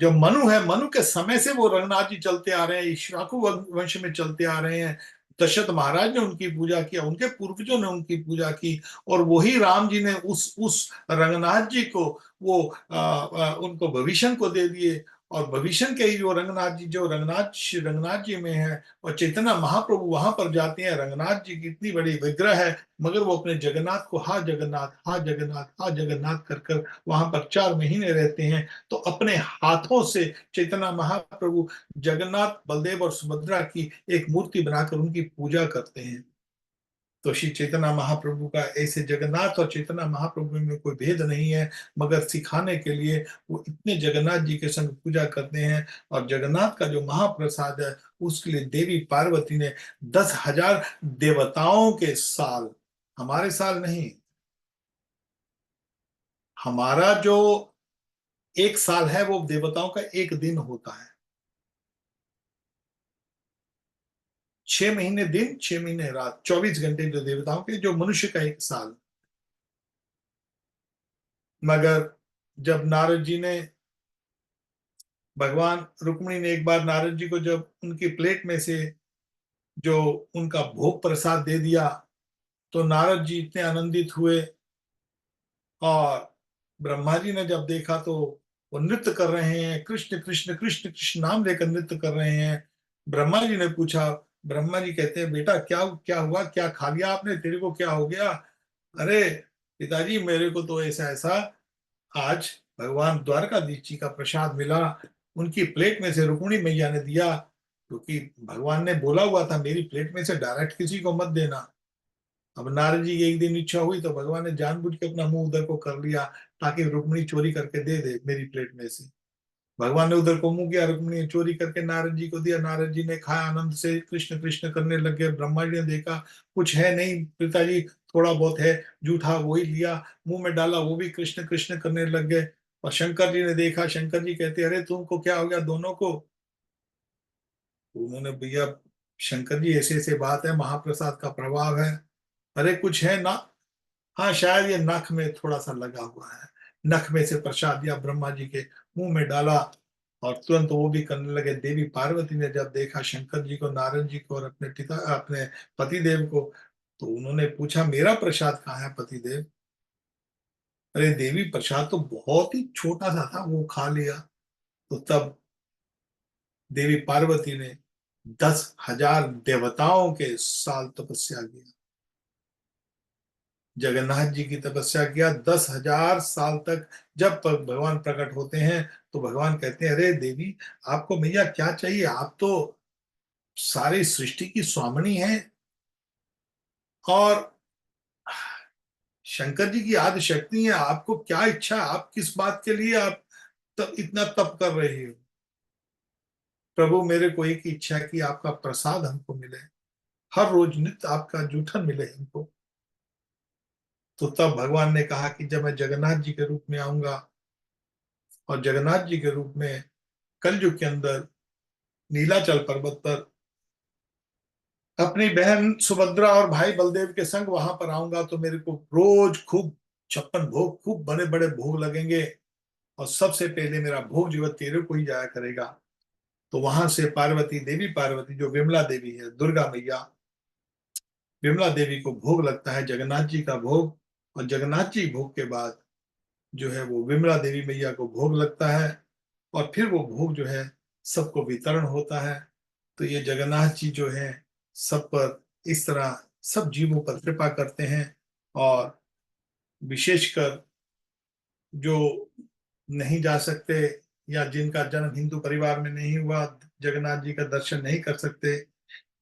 जो मनु है, मनु के समय से वो रंगनाथ जी चलते आ रहे हैं, इक्ष्वाकु वंश में चलते आ रहे हैं। दशरथ महाराज ने उनकी पूजा किया, उनके पूर्वजों ने उनकी पूजा की। और वही राम जी ने उस रंगनाथ जी को वो उनको भविष्य को दे दिए। और भविष्य के ही जो रंगनाथ जी, जो रंगनाथ श्री रंगनाथ जी में है, और चैतन्य महाप्रभु वहां पर जाते हैं। रंगनाथ जी की इतनी बड़ी विग्रह है, मगर वो अपने जगन्नाथ को हा जगन्नाथ, हा जगन्नाथ, हा जगन्नाथ कर कर वहां पर 4 महीने रहते हैं। तो अपने हाथों से चैतन्य महाप्रभु जगन्नाथ, बलदेव और सुभद्रा की एक मूर्ति बनाकर उनकी पूजा करते हैं। तो श्री चैतन्य महाप्रभु का ऐसे, जगन्नाथ और चैतन्य महाप्रभु में कोई भेद नहीं है, मगर सिखाने के लिए वो इतने जगन्नाथ जी के संग पूजा करते हैं। और जगन्नाथ का जो महाप्रसाद है, उसके लिए देवी पार्वती ने 10,000 देवताओं के साल, हमारे साल नहीं, हमारा जो एक साल है वो देवताओं का एक दिन होता है। 6 महीने दिन, 6 महीने रात, 24 घंटे जो देवताओं के, जो मनुष्य का एक साल। मगर जब नारद जी ने, भगवान रुक्मिणी ने एक बार नारद जी को जब उनकी प्लेट में से जो उनका भोग प्रसाद दे दिया, तो नारद जी इतने आनंदित हुए। और ब्रह्मा जी ने जब देखा तो वो नृत्य कर रहे हैं, कृष्ण कृष्ण कृष्ण कृष्ण नाम लेकर नृत्य कर रहे हैं। ब्रह्मा जी ने पूछा, ब्रह्मा जी कहते हैं, बेटा क्या क्या हुआ, क्या खा लिया आपने, तेरे को क्या हो गया। अरे पिताजी, मेरे को तो ऐसा ऐसा आज भगवान द्वारकाधीश जी का प्रसाद मिला, उनकी प्लेट में से रुक्मिणी मैया ने दिया। क्योंकि भगवान ने बोला हुआ था, मेरी प्लेट में से डायरेक्ट किसी को मत देना। अब नारद जी की एक दिन इच्छा हुई तो भगवान ने जानबूझ के अपना मुंह उधर को कर लिया, ताकि रुक्मिणी चोरी करके दे दे मेरी प्लेट में से। भगवान ने उधर को मुंह किया, रुक्मिणी ने चोरी करके नारद जी को दिया। नारद जी ने खाया, आनंद से कृष्ण कृष्ण करने लग गए। ब्रह्मा जी ने देखा कुछ है नहीं पिताजी, थोड़ा बहुत है, जूठा, वही लिया, मुंह में डाला, वो भी कृष्ण कृष्ण करने लग गए। और शंकर जी ने देखा, शंकर जी कहते, अरे तुमको क्या हो गया दोनों को। तो उन्होंने, भैया शंकर जी ऐसे ऐसे बात है, महाप्रसाद का प्रभाव है। अरे कुछ है ना, हाँ शायद ये नाक में थोड़ा सा लगा हुआ है। नख में से प्रसाद दिया, ब्रह्मा जी के मुंह में डाला और तुरंत वो भी करने लगे। देवी पार्वती ने जब देखा शंकर जी को, नारायण जी को और अपने पति देव को, तो उन्होंने पूछा मेरा प्रसाद कहाँ है पति देव? अरे देवी, प्रसाद तो बहुत ही छोटा सा था, वो खा लिया। तो तब देवी पार्वती ने 10,000 देवताओं के साल तपस्या किया, जगन्नाथ जी की तपस्या किया 10,000 साल तक। जब भगवान प्रकट होते हैं तो भगवान कहते हैं अरे देवी, आपको मैया क्या चाहिए? आप तो सारी सृष्टि की स्वामिनी हैं और शंकर जी की आदि शक्ति है, आपको क्या इच्छा है? आप किस बात के लिए आप इतना तप कर रही हो? प्रभु, मेरे को एक ही इच्छा है कि आपका प्रसाद हमको मिले, हर रोज नित्य आपका जूठन मिले हमको। तो तब भगवान ने कहा कि जब मैं जगन्नाथ जी के रूप में आऊंगा और जगन्नाथ जी के रूप में कलयुग के अंदर नीलाचल पर्वत पर अपनी बहन सुभद्रा और भाई बलदेव के संग वहां पर आऊंगा, तो मेरे को रोज खूब 56 भोग, खूब बड़े बड़े भोग लगेंगे और सबसे पहले मेरा भोग जो है तेरे को ही जाया करेगा। तो वहां से पार्वती, देवी पार्वती जो विमला देवी है, दुर्गा मैया, विमला देवी को भोग लगता है जगन्नाथ जी का भोग, और जगन्नाथ जी भोग के बाद जो है वो विमला देवी मैया को भोग लगता है और फिर वो भोग जो है सबको वितरण होता है। तो ये जगन्नाथ जी जो है सब पर इस तरह सब जीवों पर कृपा करते हैं। और विशेषकर जो नहीं जा सकते या जिनका जन्म हिंदू परिवार में नहीं हुआ, जगन्नाथ जी का दर्शन नहीं कर सकते,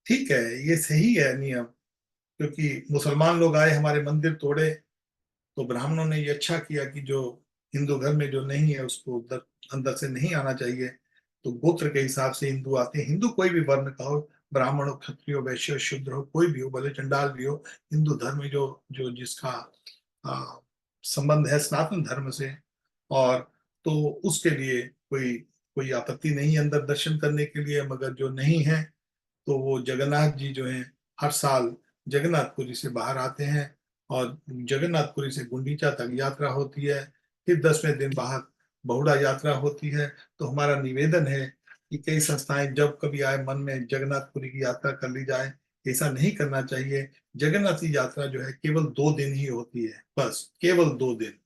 ठीक है, ये सही है नियम। क्योंकि मुसलमान लोग आए हमारे मंदिर तोड़े, तो ब्राह्मणों ने ये अच्छा किया कि जो हिंदू घर में जो नहीं है उसको उधर अंदर से नहीं आना चाहिए। तो गोत्र के हिसाब से हिंदू आते हैं। हिंदू कोई भी वर्ण का हो, ब्राह्मण हो, क्षत्रिय हो, वैश्य हो, शूद्र हो, कोई भी हो, भले चंडाल भी हो, हिंदू धर्म में जो जो जिसका आ, संबंध है सनातन धर्म से, और तो उसके लिए कोई कोई आपत्ति नहीं है अंदर दर्शन करने के लिए। मगर जो नहीं है तो वो जगन्नाथ जी जो है हर साल जगन्नाथपुरी से बाहर आते हैं और जगन्नाथपुरी से गुंडीचा तक यात्रा होती है। फिर 10वें दिन बाहर बहुड़ा यात्रा होती है। तो हमारा निवेदन है कि कई संस्थाएं जब कभी आए मन में जगन्नाथपुरी की यात्रा कर ली जाए। ऐसा नहीं करना चाहिए। जगन्नाथ की यात्रा जो है केवल 2 दिन ही होती है, बस केवल 2 दिन।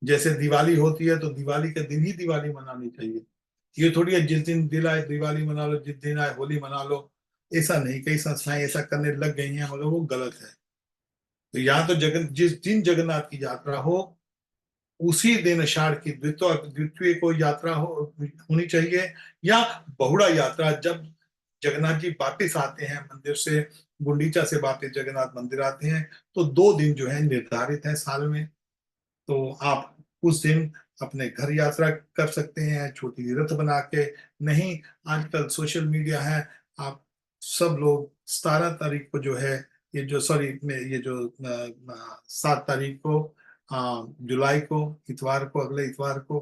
जैसे दिवाली होती है तो दिवाली के दिन ही दिवाली मनानी चाहिए। ये थोड़ी है जिस दिन दिल आए दिवाली मना लो, जिस दिन आए होली मना लो। ऐसा नहीं, कई संस्थाएं ऐसा करने लग गई हैं, मगर वो गलत है। तो यहाँ तो जिस दिन जगन्नाथ की यात्रा हो उसी दिन आषाढ़ की द्वितीय द्वितीय को यात्रा होनी चाहिए। या बहुड़ा यात्रा, जब जगन्नाथ जी वापिस आते हैं मंदिर से, गुंडीचा से वापिस जगन्नाथ मंदिर आते हैं, तो 2 दिन जो है निर्धारित है साल में। तो आप उस दिन अपने घर यात्रा कर सकते हैं छोटी सी रथ बना के। नहीं, आजकल सोशल मीडिया है, आप सब लोग 17 तारीख को जो है, ये जो सॉरी में ये जो 7 तारीख को, जुलाई को, इतवार को, अगले इतवार को,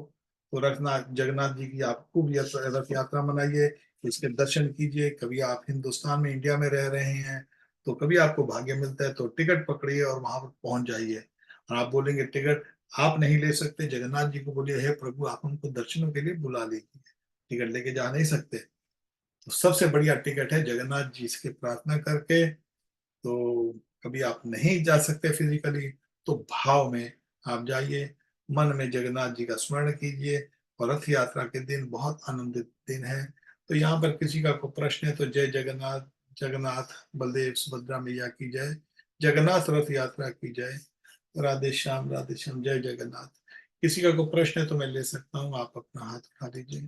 तो रखना जगन्नाथ जी की आप खूब रथ यात्रा मनाइए, इसके दर्शन कीजिए। कभी आप हिंदुस्तान में, इंडिया में रह रहे हैं तो कभी आपको भाग्य मिलता है तो टिकट पकड़िए और वहां पर पहुंच जाइए। और आप बोलेंगे टिकट आप नहीं ले सकते, जगन्नाथ जी को बोलिए हे प्रभु आप हमको दर्शनों के लिए बुला लीजिए, टिकट लेके जा नहीं सकते। तो सबसे बढ़िया टिकट है जगन्नाथ जी से प्रार्थना करके। तो कभी आप नहीं जा सकते फिजिकली तो भाव में आप जाइए, मन में जगन्नाथ जी का स्मरण कीजिए। और रथ यात्रा के दिन बहुत आनंदित दिन है। तो यहाँ पर किसी का कोई प्रश्न है तो जय जगन्नाथ, जगन्नाथ बलदेव सुभद्रा मैया की जय, जगन्नाथ रथ यात्रा की जय, राधे श्याम, जय जगन्नाथ। किसी का कोई प्रश्न है तो मैं ले सकता हूँ, आप अपना हाथ उठा लीजिए।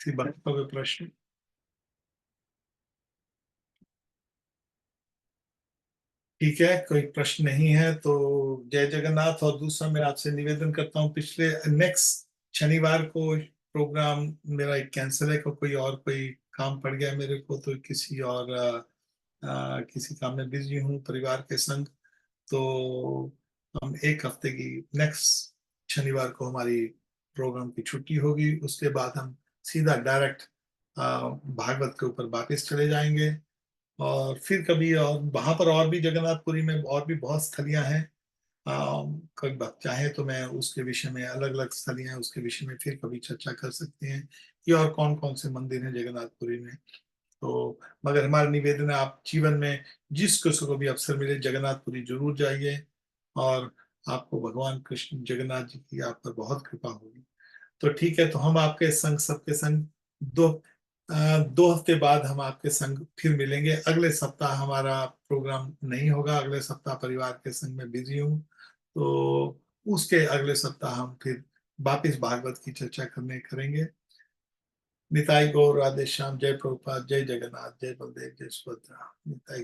किसी बात का कोई प्रश्न? ठीक है, कोई प्रश्न नहीं है तो जय जगन्नाथ। और दूसरा मैं आपसे निवेदन करता हूँ, पिछले नेक्स्ट शनिवार को प्रोग्राम मेरा एक कैंसिल है, कोई और कोई काम पड़ गया मेरे को, तो किसी और किसी काम में बिजी हूँ परिवार के संग। तो हम एक हफ्ते की नेक्स्ट शनिवार को हमारी प्रोग्राम की छुट्टी होगी। उसके बाद हम सीधा डायरेक्ट भागवत के ऊपर वापस चले जाएंगे। और फिर कभी, और वहां पर और भी जगन्नाथपुरी में और भी बहुत स्थलियां हैं। कभी बात चाहे तो मैं उसके विषय में, अलग अलग स्थलियां हैं, उसके विषय में फिर कभी चर्चा कर सकते हैं कि और कौन कौन से मंदिर हैं जगन्नाथपुरी में। तो मगर हमारा निवेदन है, आप जीवन में जिस किसी को भी अवसर मिले जगन्नाथपुरी जरूर जाइए, और आपको भगवान कृष्ण जगन्नाथ जी की आप पर बहुत कृपा होगी। तो ठीक है, तो हम आपके संग, सबके संग दो 2 हफ्ते बाद हम आपके संग फिर मिलेंगे। अगले सप्ताह हमारा प्रोग्राम नहीं होगा, अगले सप्ताह परिवार के संग में बिजी हूँ। तो उसके अगले सप्ताह हम फिर वापिस भागवत की चर्चा करेंगे। निताई गौर, राधे श्याम, जय प्रभुपाद, जय जगन्नाथ, जय बलदेव, जय सुभद्रा। निताई